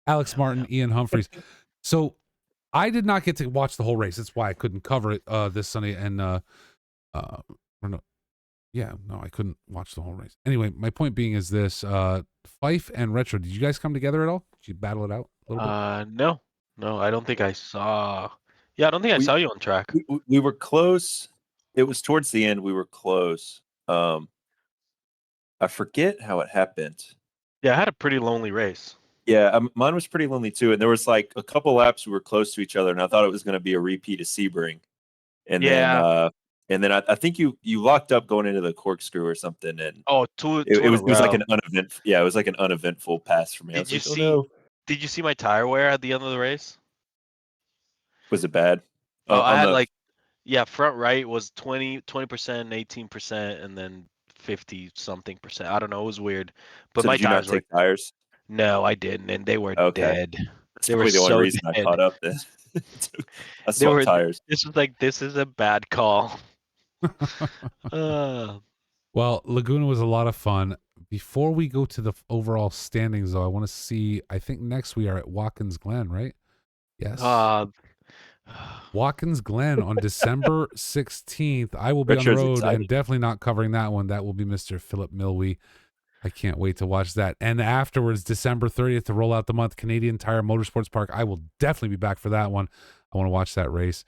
Alex Martin, Ian Humphreys. So I did not get to watch the whole race. That's why I couldn't cover it this Sunday. And I couldn't watch the whole race. Anyway, my point being is this: Fife and Retro. Did you guys come together at all? Did you battle it out a little bit? No, I don't think I saw. Yeah, I don't think I saw you on track. We were close. It was towards the end. We were close. I forget how it happened. Yeah, I had a pretty lonely race. Yeah, mine was pretty lonely too. And there was like a couple laps we were close to each other, and I thought it was going to be a repeat of Sebring. And then I think you locked up going into the corkscrew or something. And it was like an uneventful. Yeah, it was like an uneventful pass for me. Did you see my tire wear at the end of the race? Was it bad? I had front right was 20%, 18%, and then 50 something percent. I don't know. It was weird. But so my did you tires not take tires? No, I didn't, and they were dead. That's probably the only reason I caught up. Then I swapped tires. This is a bad call. Well, Laguna was a lot of fun. Before we go to the overall standings, though, I want to see. I think next we are at Watkins Glen, right? Yes. Watkins Glen on December 16th. I will be on the road and definitely not covering that one. That will be Mr. Philip Milwee. I can't wait to watch that. And afterwards, December 30th to roll out the month, Canadian Tire Motorsports Park. I will definitely be back for that one. I want to watch that race.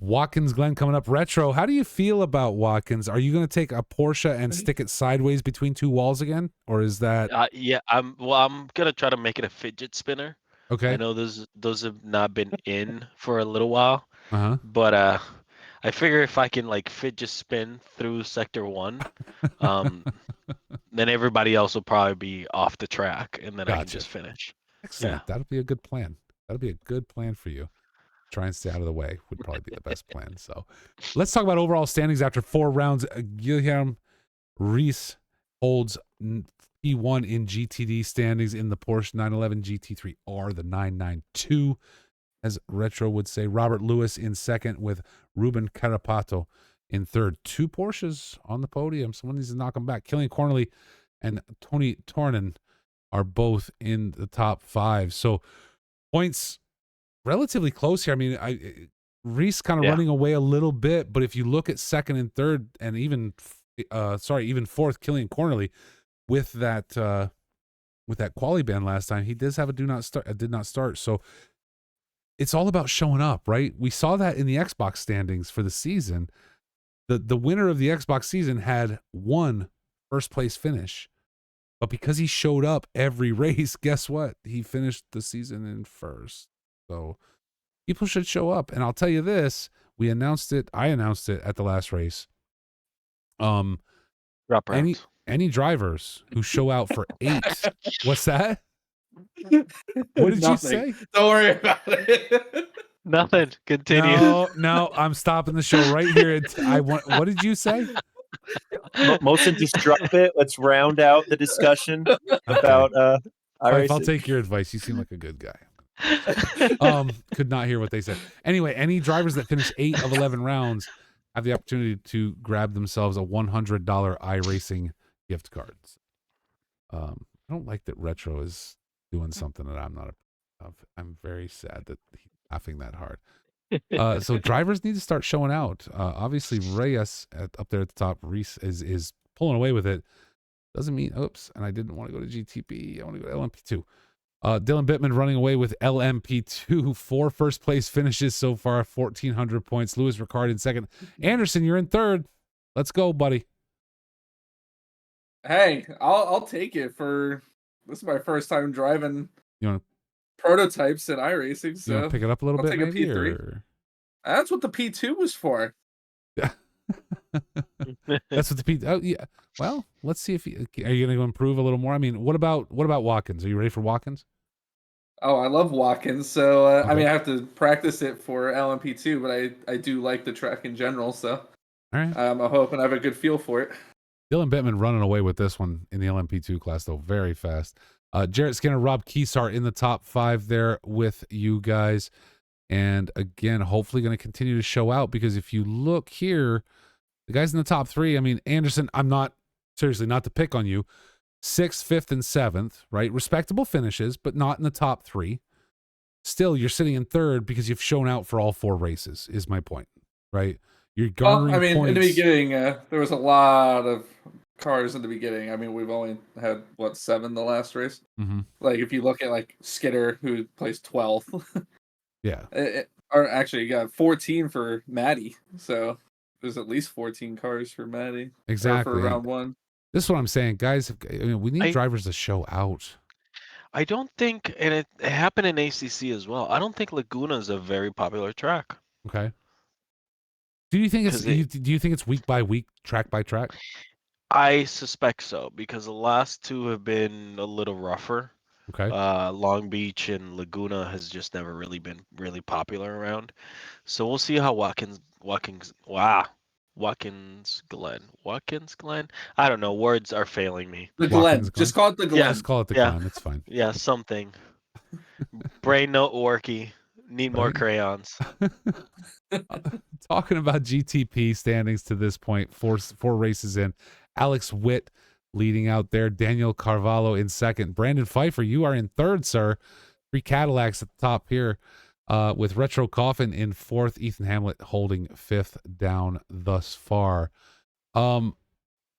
Watkins Glen coming up. Retro, how do you feel about Watkins? Are you going to take a Porsche and stick it sideways between two walls again? Or is that... I'm going to try to make it a fidget spinner. Okay. I know those have not been in for a little while. But I figure if I can fidget spin through Sector 1, then everybody else will probably be off the track, and then I can just finish. Excellent. Yeah. That'll be a good plan. That'll be a good plan for you. Try and stay out of the way would probably be the best plan. So let's talk about overall standings after 4 rounds. Guilherme Reis holds P1 in GTD standings in the Porsche 911 GT3R, the 992, as Retro would say. Robert Lewis in second with Ruben Carapato in third. 2 Porsches on the podium. Someone needs to knock them back. Killian Cornely and Tony Tornan are both in the top 5. So points relatively close here. I mean, Reese kind of running away a little bit, but if you look at second and third, and even fourth, Killian Cornely with that quali ban last time, he does have a did not start. So it's all about showing up, right? We saw that in the Xbox standings for the season. The winner of the Xbox season had 1 first place finish, but because he showed up every race, guess what? He finished the season in first. So people should show up. And I'll tell you this, I announced it at the last race. Any drivers who show out for 8. What's that? What did you say? Don't worry about it. Nothing. Continue. No, I'm stopping the show right here. What did you say? Molson, just drop it. Let's round out the discussion about I'll take your advice. You seem like a good guy. Could not hear what they said. Anyway, any drivers that finish 8 of 11 rounds have the opportunity to grab themselves a $100 iRacing gift cards. I don't like that Retro is doing something that I'm not. I'm very sad that he's laughing that hard. So drivers need to start showing out. Obviously, Reyes up there at the top, Reese is pulling away with it. Doesn't mean, oops, and I didn't want to go to GTP. I want to go to LMP2. Dylan Bittman running away with LMP2, 4 first place finishes so far, 1,400 points. Lewis Ricard in second. Anderson, you're in third. Let's go, buddy. Hey, I'll take it. This is my first time driving prototypes in iRacing, You want so to pick it up a little I'll bit, take a maybe? P3. Or... That's what the P2 was for. That's what the P. Oh yeah. Well, let's see if are you going to improve a little more. I mean, what about Watkins? Are you ready for Watkins? Oh, I love Watkins. So Okay. I mean, I have to practice it for LMP2, but I do like the track in general. So All right. I'm hoping I have a good feel for it. Dylan Bittman running away with this one in the LMP2 class, though, very fast. Jarrett Skinner, Rob Keesar in the top 5 there with you guys. And again, hopefully going to continue to show out, because if you look here, the guys in the top 3, I mean, Anderson, I'm not, seriously, not to pick on you, 6th, 5th, and 7th, right? Respectable finishes, but not in the top 3. Still, you're sitting in 3rd because you've shown out for all 4 races, is my point, right? You're garnering I mean, points. in the beginning, there was a lot of cars in the beginning. I mean, we've only had, 7 the last race? Mm-hmm. Like, if you look at, like, Skidder, who placed 12th. Yeah. Or actually, you got 14 for Maddie. So there's at least 14 cars for Maddie. Exactly. For round 1. This is what I'm saying, guys. I mean, we need drivers to show out. I don't think, and it happened in ACC as well. I don't think Laguna is a very popular track. Okay. Do you think it's do you think it's week by week, track by track? I suspect so, because the last 2 have been a little rougher. Okay. Long Beach and Laguna has just never really been really popular around. So we'll see how Watkins Glen. I don't know. Words are failing me. The Glen. Just call it the Glen. Yeah. Just call it the Glen. It's fine. Yeah, something. Brain not worky. Need more crayons. Talking about GTP standings to this point, four races in. Alex Witt leading out there. Daniel Carvalho in 2nd. Brandon Pfeiffer, you are in 3rd, sir. 3 Cadillacs at the top here. With Retro Coffin in 4th. Ethan Hamlet holding 5th down thus far. So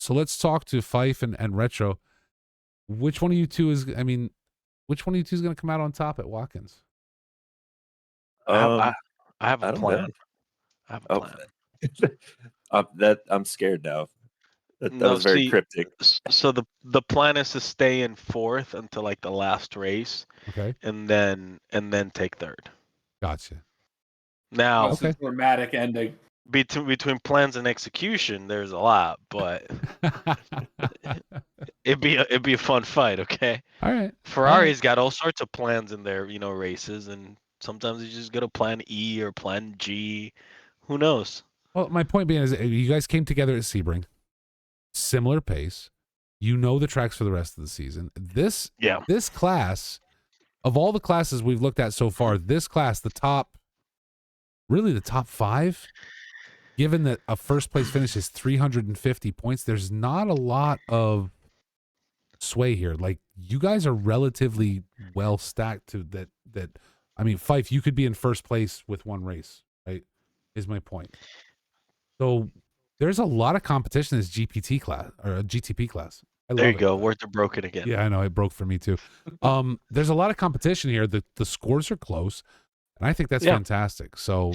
let's talk to Fife and Retro. Which one of you two is going to come out on top at Watkins? I have a I don't plan. know. I have a plan. That I'm scared now. That No, was very see, cryptic. So the plan is to stay in 4th until like the last race. Okay. And then take 3rd. Gotcha. Now, It's a dramatic ending. Between plans and execution, there's a lot, but it'd be a fun fight. Okay. All right. Ferrari's got all sorts of plans in their races, and sometimes you just go to plan E or plan G. Who knows? Well, my point being is, you guys came together at Sebring, similar pace. You know the tracks for the rest of the season. This class, of all the classes we've looked at so far, this class, the top 5, given that a first place finish is 350 points, there's not a lot of sway here. Like, you guys are relatively well stacked to that. I mean, Fife, you could be in first place with 1 race, right? Is my point. So there's a lot of competition in this GPT class or a GTP class. There you go. Words are broken again. Yeah, I know. It broke for me too. There's a lot of competition here. The scores are close, and I think that's fantastic. So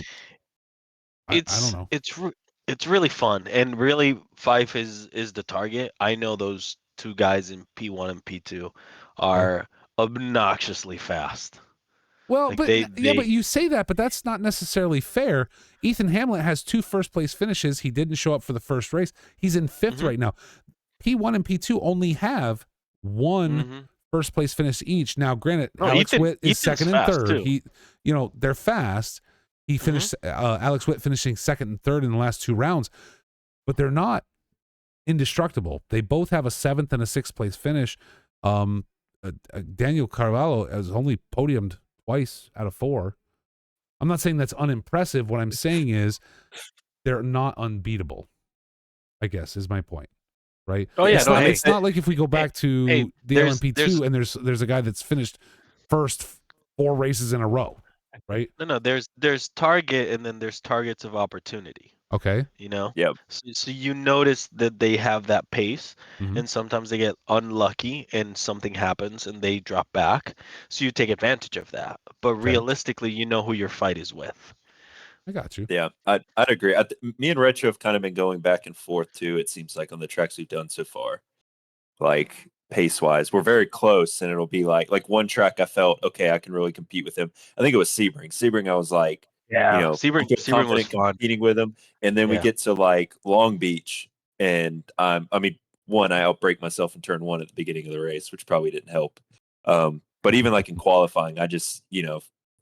I don't know. It's really fun, and really Fife is the target. I know those 2 guys in P1 and P2 are obnoxiously fast. Well, like but but you say that, but that's not necessarily fair. Ethan Hamlet has 2 first place finishes. He didn't show up for the first race. He's in 5th right now. P1 and P2 only have 1 first place finish each. Now, granted, Alex Witt is Ethan's 2nd and 3rd. He, they're fast. He finished Alex Witt finishing 2nd and 3rd in the last 2 rounds, but they're not indestructible. They both have a 7th and a 6th place finish. Daniel Carvalho has only podiumed twice out of 4. I'm not saying that's unimpressive. What I'm saying is they're not unbeatable, I guess, is my point. Right? Oh yeah, it's not like if we go back to the LMP2 and there's a guy that's finished first 4 races in a row, right? No, there's target, and then there's targets of opportunity. Okay. Yep. So you notice that they have that pace, and sometimes they get unlucky and something happens and they drop back. So you take advantage of that. But realistically, you know who your fight is with. I got you. Yeah, I'd agree. Me and Retro have kind of been going back and forth too. It seems like on the tracks we've done so far, like pace wise. We're very close, and it'll be like one track I felt okay, I can really compete with him. I think it was Sebring. Sebring, I was like, Yeah, I Sebring feel Sebring was confident fun. competing with him. And then we Yeah. get to like Long Beach, and I mean, one, I outbreak myself in turn one at the beginning of the race, which probably didn't help. But even like in qualifying, I just,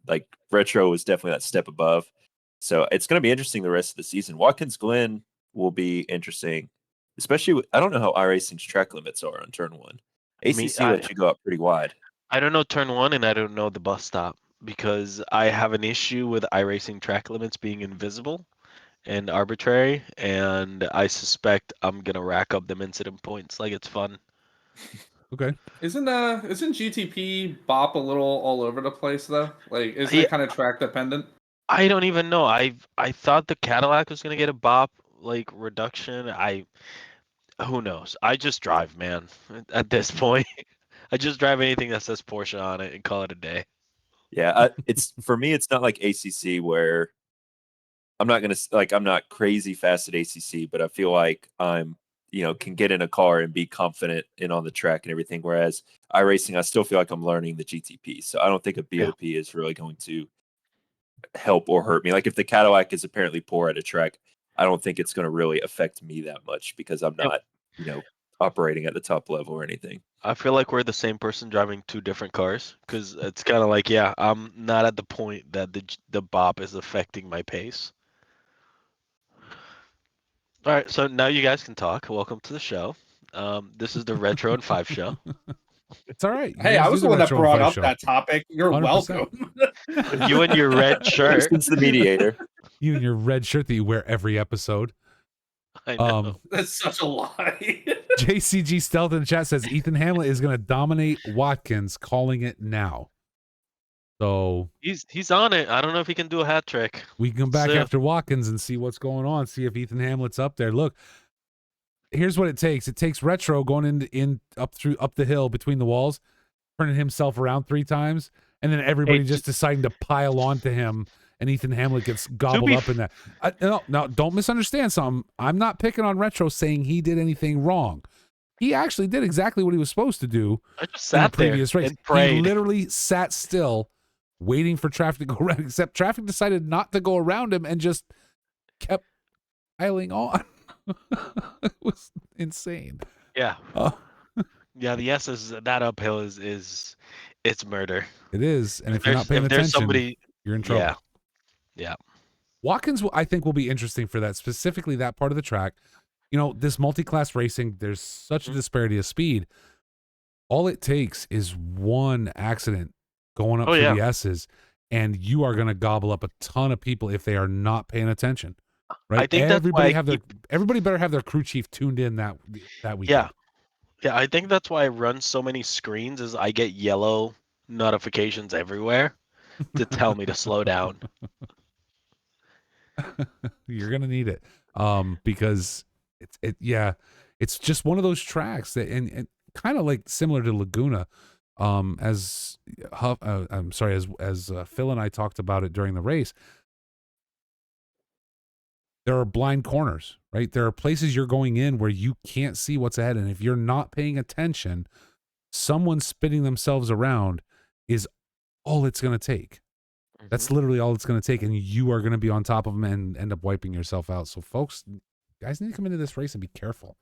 like Retro was definitely that step above. So it's going to be interesting the rest of the season. Watkins Glen will be interesting, especially I don't know how iRacing's track limits are on turn one. ACC lets you go up pretty wide. I don't know turn one, and I don't know the bus stop because I have an issue with iRacing track limits being invisible and arbitrary, and I suspect I'm gonna rack up them incident points like it's fun. Okay. Isn't GTP bop a little all over the place though? Like, isn't Yeah. it kind of track dependent? I don't even know. I thought the Cadillac was gonna get a bop like reduction. Who knows? I just drive, man. At this point, I just drive anything that says Porsche on it and call it a day. Yeah, it's for me. It's not like ACC where I'm not crazy fast at ACC, but I feel like I'm can get in a car and be confident and on the track and everything. Whereas iRacing, I still feel like I'm learning the GTP, so I don't think a BOP is really going to help or hurt me. Like if the Cadillac is apparently poor at a track, I don't think it's going to really affect me that much because I'm not operating at the top level or anything. I feel like we're the same person driving two different cars because it's kind of like, yeah, I'm not at the point that the bop is affecting my pace. All right, so now you guys can talk. Welcome to the show. This is the Retro and 5 show. It's all right. You Hey, guys I do was the one that Retro and brought 5 up show. that topic. You're 100%. welcome. You and your red shirt. Since the mediator. You and your red shirt that you wear every episode. I know. That's such a lie. JCG Stealth in the chat says Ethan Hamlet is going to dominate Watkins, calling it now. So He's on it. I don't know if he can do a hat trick. we can come back So- after Watkins and see what's going on. See if Ethan Hamlet's up there. Look, here's what it takes. It takes Retro going up the hill between the walls, turning himself around 3 times, and then everybody just deciding to pile onto him, and Ethan Hamlet gets gobbled up in that. No, don't misunderstand something. I'm not picking on Retro saying he did anything wrong. He actually did exactly what he was supposed to do I just in a sat there previous race. and prayed. He literally sat still, waiting for traffic to go around, except traffic decided not to go around him and just kept piling on. It was insane. Yeah. Yeah, the S is that uphill is it's murder. It is, and if you're not paying if there's attention, somebody, you're in trouble. Yeah. Watkins, I think, will be interesting for that, specifically that part of the track. This multi-class racing, there's such a disparity of speed. All it takes is one accident going up through the S's, and you are going to gobble up a ton of people if they are not paying attention. Right? I think everybody better have their crew chief tuned in that weekend. Yeah, I think that's why I run so many screens is I get yellow notifications everywhere to tell me to slow down. You're gonna need it, because it's just one of those tracks that and kind of like similar to Laguna, as Phil and I talked about it during the race. There are blind corners, right? There are places you're going in where you can't see what's ahead, and if you're not paying attention, someone spinning themselves around is all it's going to take. That's literally all it's going to take, and you are going to be on top of them and end up wiping yourself out. So, folks, guys need to come into this race and be careful.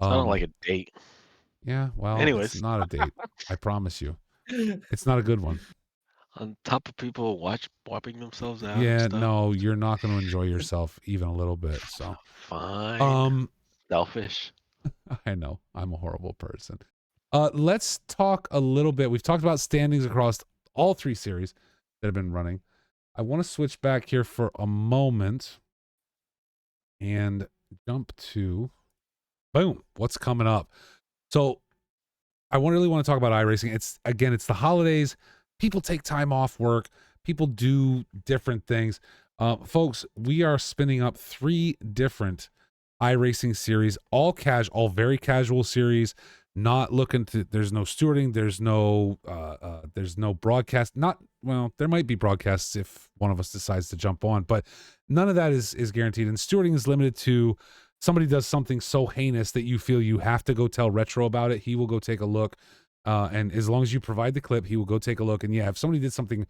Sounded like a date. Yeah, well, Anyways. It's not a date. I promise you. It's not a good one. On top of people wiping themselves out. Yeah, and stuff. no, you're not going to enjoy yourself even a little bit. So, fine. Selfish. I know. I'm a horrible person. Let's talk a little bit. We've talked about standings across all 3 series that have been running. I want to switch back here for a moment and jump to boom, what's coming up. So I really want to talk about iRacing. It's the holidays. People take time off work. People do different things. Folks, we are spinning up 3 different iRacing series, all very casual series. Not looking to. There's no stewarding. There's no broadcast. There might be broadcasts if one of us decides to jump on, but none of that is guaranteed. And stewarding is limited to somebody does something so heinous that you feel you have to go tell Retro about it, he will go take a look. And as long as you provide the clip, he will go take a look. And yeah, if somebody did something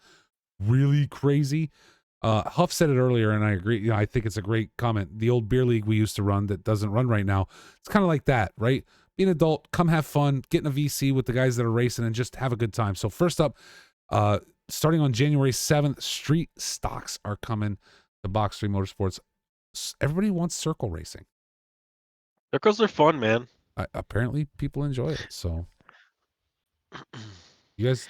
really crazy, Huff said it earlier, and I agree. You know, I think it's a great comment. The old beer league we used to run that doesn't run right now, it's kind of like that, right? Be an adult, come have fun, get in a VC with the guys that are racing, and just have a good time. So first up, starting on January 7th, street stocks are coming to Box3 Motorsports. Everybody wants circle racing. Circles are fun, man. Apparently, people enjoy it. So, you guys,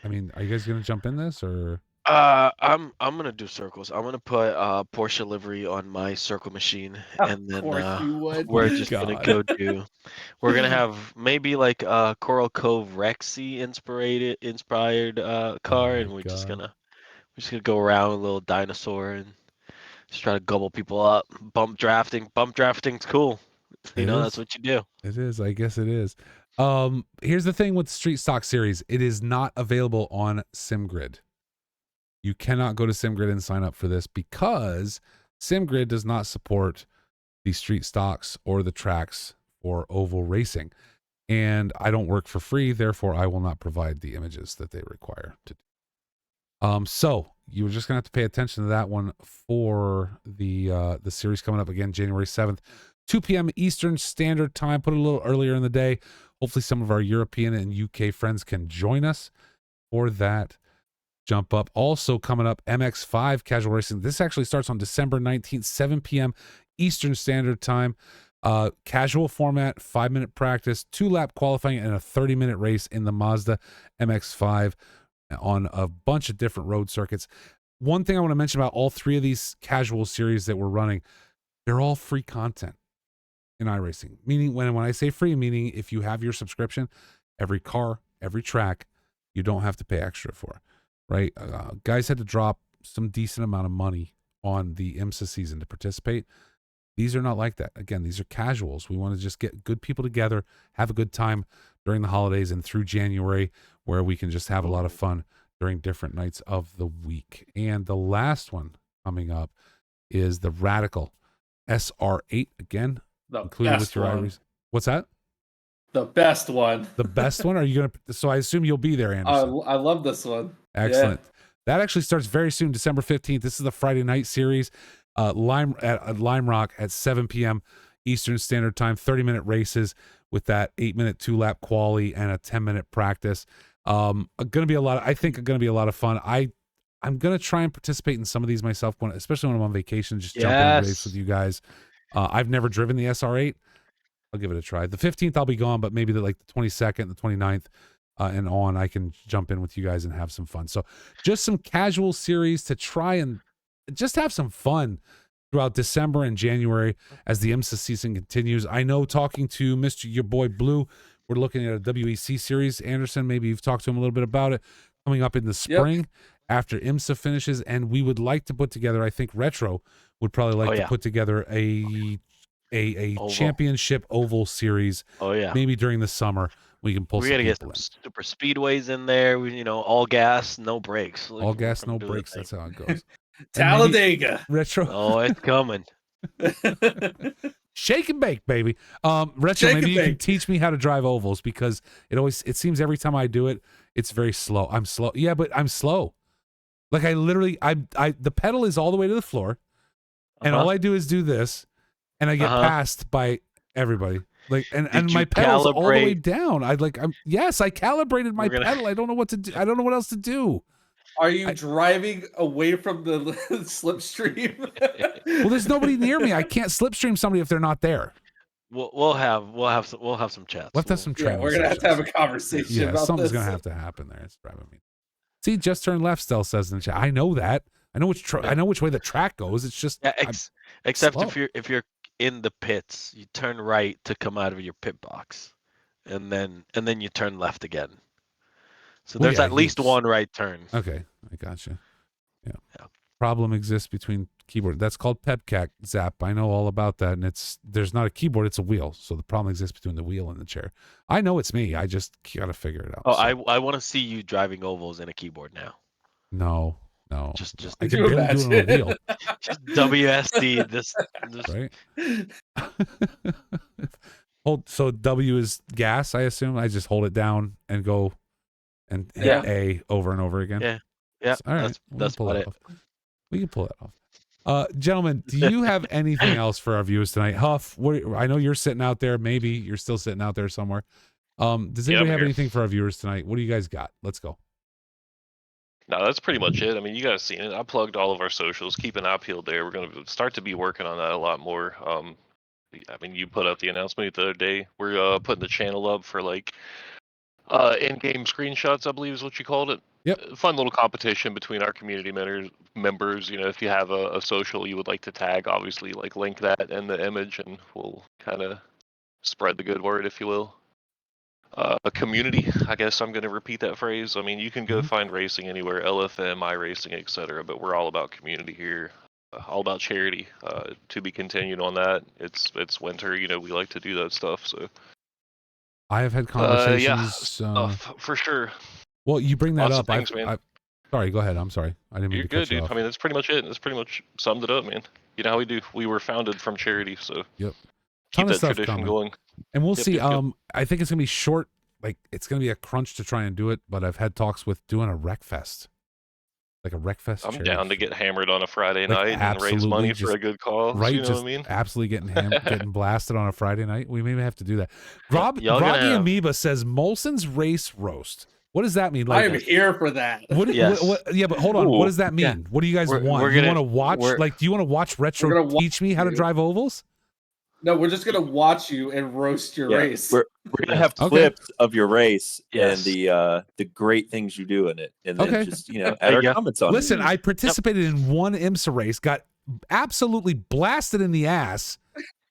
I mean, are you guys gonna jump in this or? I'm gonna do circles. I'm gonna put Porsche livery on my circle machine, and then course you would. we're My just gonna God. go do. We're gonna have maybe like a Coral Cove Rexy inspired car, my and we're just God. gonna go around with a little dinosaur and just try to gobble people up. Bump drafting. Bump drafting's cool. You It know, that's is. what you do. It is. I guess it is. Here's the thing with Street Stock Series. It is not available on SimGrid. You cannot go to SimGrid and sign up for this because SimGrid does not support the street stocks or the tracks for oval racing. And I don't work for free, therefore I will not provide the images that they require to do. So you're just gonna have to pay attention to that one for the series coming up again, January 7th, 2 p.m. Eastern Standard Time. Put it a little earlier in the day. Hopefully some of our European and UK friends can join us for that jump up. Also coming up, MX5 casual racing. This actually starts on December 19th, 7 p.m. Eastern Standard Time. Casual format, 5-minute practice, 2-lap qualifying, and a 30-minute race in the Mazda MX5 on a bunch of different road circuits. One thing I want to mention about all three of these casual series that we're running, they're all free content in iRacing. Meaning, when I say free, meaning if you have your subscription, every car, every track, you don't have to pay extra for, right? Guys had to drop some decent amount of money on the IMSA season to participate. These are not like that. Again, these are casuals. We want to just get good people together, have a good time during the holidays and through January, where we can just have a lot of fun during different nights of the week. And the last one coming up is the Radical SR8, again, The included best with your one. iRacing. What's that? The best one. The best one? Are you going to? So I assume you'll be there, Anderson. I love this one. Excellent. That actually starts very soon, December 15th. This is the Friday night series. Lime Rock at 7 p.m. Eastern Standard Time, 30-minute races with that 8-minute 2-lap quali and a 10-minute practice. Going to be a lot. I think going to be a lot of fun. I'm going to try and participate in some of these myself, especially when I'm on vacation. Just jump in and race with you guys. I've never driven the SR8. I'll give it a try. The 15th I'll be gone, but maybe the 22nd, the 29th, and on, I can jump in with you guys and have some fun. So just some casual series to try and just have some fun throughout December and January as the IMSA season continues. I know, talking to your boy Blue, we're looking at a WEC series. Anderson, maybe you've talked to him a little bit about it, coming up in the spring after IMSA finishes, and we would like to put together, I think Retro would probably like to put together a oval. Championship oval series. Maybe during the summer we can pull. We got to get some super speedways in there. All gas, no brakes. All gas, no brakes. That's how it goes. Talladega Retro. Oh, it's coming. Shake and bake, baby. Retro, maybe you can teach me how to drive ovals, because it seems every time I do it, it's very slow. I'm slow. Yeah, but I'm slow. Like I the pedal is all the way to the floor, and all I do is do this, and I get passed by everybody. And my pedal's all the way down. Yes, I calibrated my pedal. I don't know what to do. I don't know what else to do. Are you driving away from the slipstream? Well, there's nobody near me. I can't slipstream somebody if they're not there. We'll have some chats. We'll have some training. We're gonna have to have a conversation. Yeah, about something's this. gonna have to happen there. It's driving me. See, just turn left. Stell says in the chat. I know that. I know which way the track goes. It's just except slow. if you're in the pits, you turn right to come out of your pit box, and then you turn left again. So there's at least one right turn. Okay, I gotcha. Yeah. Problem exists between keyboard. That's called PEPCAC, Zap. I know all about that, and there's not a keyboard, it's a wheel. So the problem exists between the wheel and the chair. I know it's me. I just gotta figure it out. Oh, so. I want to see you driving ovals in a keyboard now. No, No, Just I Could can you barely do it on a imagine? wheel, just WSD. This right? Hold. So W is gas, I assume. I just hold it down and go and hit Yeah. A over and over again. yeah, yeah. All right, we can That's pull about that it. off. We can pull that off. Gentlemen, do you have anything else for our viewers tonight? Huff, I know you're sitting out there. Maybe you're still sitting out there somewhere. Does Yeah, anybody I'm have here. anything for our viewers tonight? What do you guys got? Let's go. No, that's pretty much it. I mean, you guys seen it. I plugged all of our socials. Keep an eye peeled there. We're going to start to be working on that a lot more. I mean, you put out the announcement the other day. We're putting the channel up for like in-game screenshots, I believe is what you called it. Yep. Fun little competition between our community members. You know, if you have a social you would like to tag, obviously, like link that in the image, and we'll kind of spread the good word, if you will. A community, I guess I'm going to repeat that phrase. I mean, you can go find racing anywhere, LFM, iRacing, etc. But we're all about community here, all about charity. To be continued on that. It's winter, you know, we like to do that stuff. So I have had yeah, conversations. stuff for sure. Well, you bring that Lots up. of things, man. Sorry, go ahead. I'm sorry. I didn't mean You're to good, cut you dude. off. I mean, that's pretty much it. That's pretty much summed it up, man. You know how we do. We were founded from charity, so Yep. keep Ton of that stuff tradition coming. going. And we'll Yep, see. yep, yep. I think it's gonna be short. Like it's gonna be a crunch to try and do it. But I've had talks with doing a rec fest, like a wreck fest. I'm down to get hammered on a Friday Like, night and raise money absolutely for a good cause. right. You know Just what I mean? absolutely getting blasted on a Friday night. We maybe have to do that. Y'all gonna Groggy have- Amoeba says Molson's race roast. What does that mean? I Like, am here for that. Yes. yeah, but hold on. What Ooh, does that mean? yeah. What do you guys We're want? You gonna- want to watch? we're- Like, do you want to watch Retro We're gonna watch teach me how to you. drive ovals? No, we're just gonna watch you and roast your Yeah, race. we're gonna have Okay. clips of your race Yes. and the great things you do in it, and then Okay. just add There our you go. comments on Listen, it. I participated in one IMSA race, got absolutely blasted in the ass,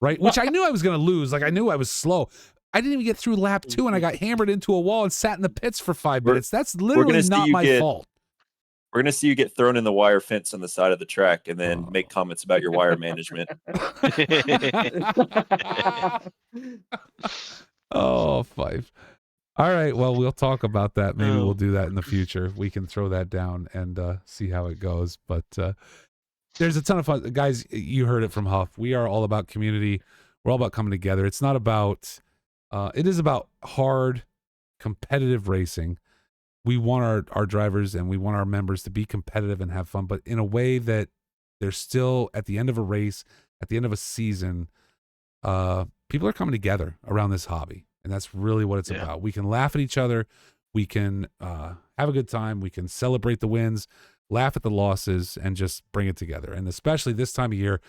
right? Which I knew I was going to lose. Like, I knew I was slow. I didn't even get through lap 2, and I got hammered into a wall and sat in the pits for 5 minutes. That's literally see not you my get- fault. We're gonna see you get thrown in the wire fence on the side of the track, and then make comments about your wire management. Oh, Fife. All right. Well, we'll talk about that. Maybe we'll do that in the future. We can throw that down and see how it goes. But there's a ton of fun. Guys, you heard it from Huff. We are all about community. We're all about coming together. It's not about, it is about hard, competitive racing. We want our drivers and we want our members to be competitive and have fun, but in a way that they're still at the end of a race, at the end of a season, people are coming together around this hobby. And that's really what it's about. We can laugh at each other. We can have a good time. We can celebrate the wins, laugh at the losses, and just bring it together. And especially this time of year,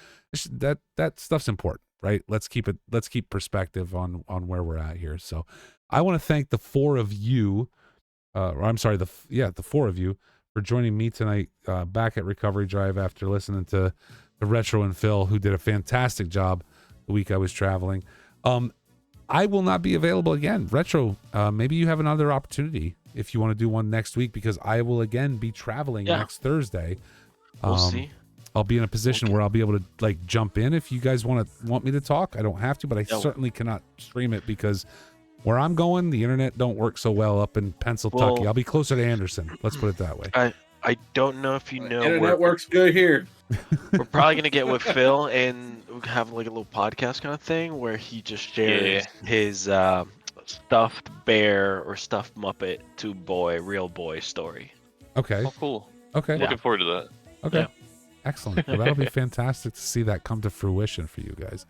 that stuff's important, right? Let's keep perspective on where we're at here. So I want to thank the four of you, the four of you for joining me tonight back at Recovery Drive after listening to the Retro and Phil, who did a fantastic job the week I was traveling. I will not be available again. Retro, maybe you have another opportunity if you want to do one next week, because I will again be traveling next Thursday. We'll see. I'll be in a position where I'll be able to like jump in if you guys want me to talk. I don't have to, but I certainly cannot stream it because where I'm going, the internet don't work so well up in Pennsylvania. Well, I'll be closer to Anderson. Let's put it that way. I don't know if you know. Internet works good here. We're probably gonna get with Phil and have like a little podcast kind of thing where he just shares his stuffed bear or stuffed Muppet to real boy story. Okay. Oh, cool. Okay. Looking forward to that. Okay. Yeah. Excellent. Well, that'll be fantastic to see that come to fruition for you guys.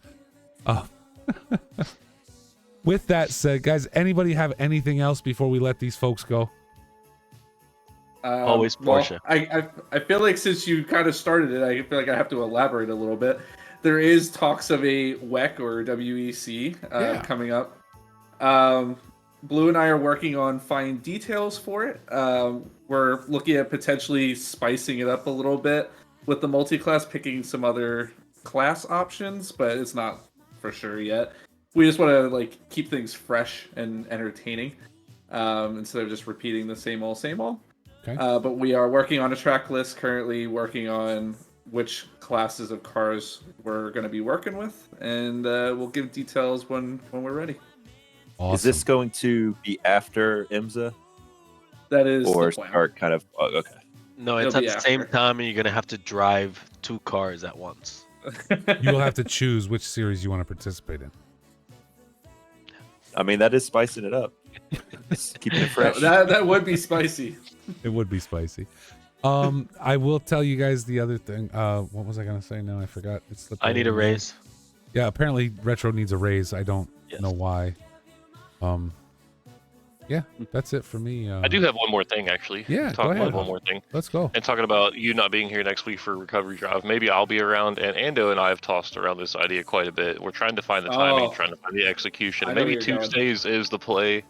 With that said, guys, anybody have anything else before we let these folks go? Always Porsche. I feel like since you kind of started it, I feel like I have to elaborate a little bit. There is talks of a WEC or WEC coming up. Blue and I are working on fine details for it. We're looking at potentially spicing it up a little bit with the multi-class, picking some other class options, but it's not for sure yet. We just want to like keep things fresh and entertaining instead of just repeating the same old. Okay. But we are working on a track list, currently working on which classes of cars we're going to be working with, and we'll give details when we're ready. Awesome. Is this going to be after IMSA That is or the plan. start kind of? Oh, okay. No, it's It'll at be the same after. time, and you're gonna have to drive 2 cars at once. You will have to choose which series you want to participate in. I mean, that is spicing it up. Just keeping it fresh. That would be spicy. It would be spicy. I will tell you guys the other thing. What was I gonna say? Now I forgot. It slipped I away need a from me. raise. Yeah, apparently Retro needs a raise. I don't Yes. know why. Yeah, that's it for me. I do have one more thing, actually. Yeah, Talk go about ahead. one more thing. Let's go. And talking about you not being here next week for Recovery Drive, maybe I'll be around. And Ando and I have tossed around this idea quite a bit. We're trying to find the timing, Oh. trying to find the execution. I And know maybe where you're going. Tuesdays is the play.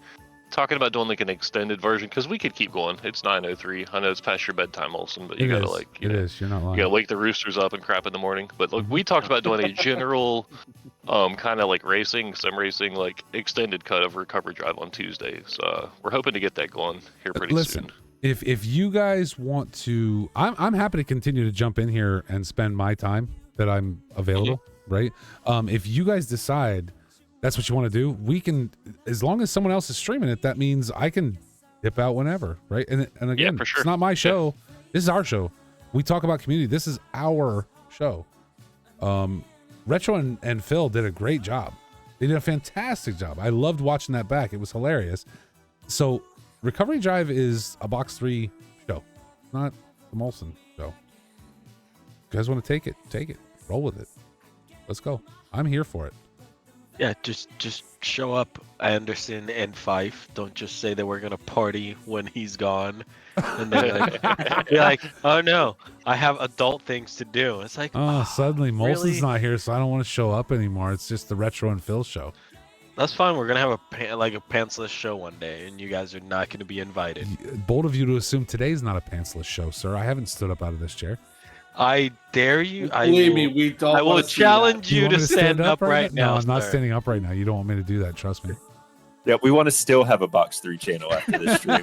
Talking about doing like an extended version, because we could keep going. It's 9:03. I know it's past your bedtime, Olsen, but you It gotta is. like It is. You're not lying. you gotta wake the roosters up and crap in the morning. But look, we talked about doing a general kind of like sim racing, like extended cut of Recovery Drive on Tuesdays. We're hoping to get that going here pretty Listen, soon. if you guys want to, I'm happy to continue to jump in here and spend my time that I'm available. Right. If you guys decide that's what you want to do, we can, as long as someone else is streaming it, that means I can dip out whenever. Right. And again, for sure. it's not my show. This is our show. We talk about community. This is our show. Retro and Phil did a great job. They did a fantastic job. I loved watching that back. It was hilarious. So Recovery Drive is a Box 3 show, not the Molson show. You guys want to take it, roll with it. Let's go. I'm here for it. Yeah, just show up, Anderson and Fife. Don't just say that we're gonna party when he's gone, and then be like, oh no, I have adult things to do. It's like, Oh, suddenly Molson's really? not here, so I don't want to show up anymore. It's just the Retro and Phil show. That's fine. We're gonna have a pantsless show one day, and you guys are not gonna be invited. Bold of you to assume today's not a pantsless show, sir. I haven't stood up out of this chair. I dare you. Believe me, we don't. I will wanna see challenge Do you want to me stand up right now. No, I'm not sir. standing up right now. You don't want me to do that. Trust me. Yeah, we want to still have a Box 3 channel after this stream.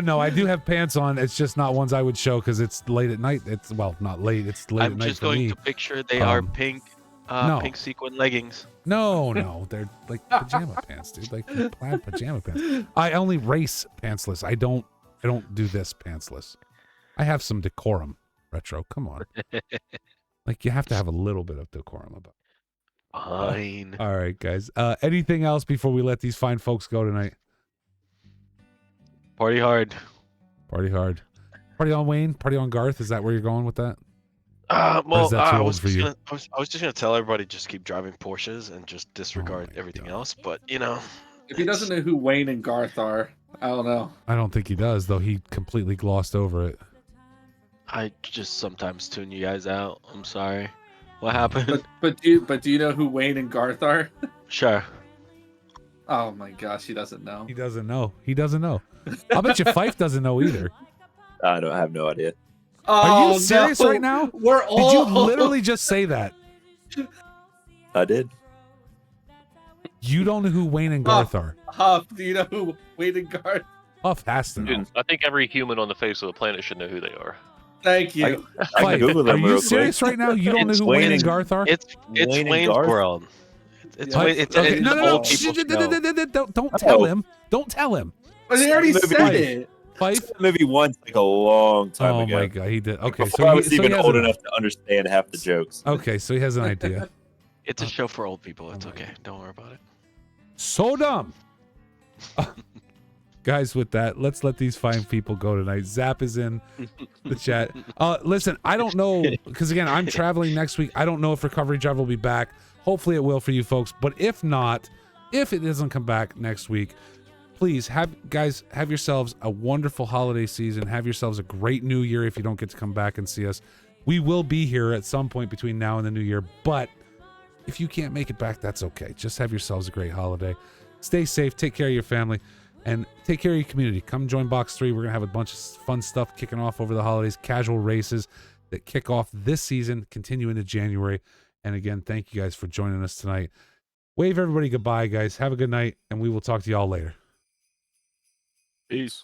No, I do have pants on. It's just not ones I would show because it's late at night. It's not late. It's late I'm at night just for going me. to picture they are Um, pink, no. pink sequin leggings. No, they're like pajama pants, dude. Like plaid pajama pants. I only race pantsless. I don't do this pantsless. I have some decorum, Retro. Come on. Like you have to have a little bit of decorum about. Fine. All right, guys. Anything else before we let these fine folks go tonight? Party hard. Party hard. Party on Wayne. Party on Garth. Is that where you're going with that? Well, that too I old was for just you? gonna, I was just gonna tell everybody just keep driving Porsches and just disregard my everything God. else. But you know, If he doesn't know who Wayne and Garth are, I don't know. I don't think he does, though. He completely glossed over it. I just sometimes tune you guys out. I'm sorry. What happened? But do you know who Wayne and Garth are? Sure. Oh my gosh, he doesn't know. He doesn't know. He doesn't know. I'll bet you Fife doesn't know either. I have no idea. Are Oh, you serious no. right now? We're all. Did you literally just say that? I did. You don't know who Wayne and Garth are. Huff, do you know who Wayne and Garth? Huff has to know. Dude, I think every human on the face of the planet should know who they are. Thank you. I Fife, can Google are them you real serious quick. right now? You don't know It's who Wayne Wayne and and- Garth are? It's Wayne and Wayne's Garth? World. It's Fife- it's okay, it's no, the no, old no. people's show. Don't tell him. Don't tell him. But he already Movie. said it. Fife. Maybe once, like a long time Oh ago. my god, he did. Okay, Before I was even old enough to understand half the jokes. Okay, so he has an idea. It's a show for old people. It's okay. Don't worry about it. So dumb. Guys, with that, let's let these fine people go tonight. Zap is in the chat. Listen, I don't know, because again, I'm traveling next week. I don't know if Recovery Drive will be back. Hopefully it will for you folks. But if not, if it doesn't come back next week, please have yourselves a wonderful holiday season. Have yourselves a great new year if you don't get to come back and see us. We will be here at some point between now and the new year, but if you can't make it back, that's okay. Just have yourselves a great holiday. Stay safe, take care of your family, and take care of your community. Come join Box 3. We're going to have a bunch of fun stuff kicking off over the holidays, casual races that kick off this season, continue into January. And again, thank you guys for joining us tonight. Wave everybody goodbye, guys. Have a good night, and we will talk to y'all later. Peace.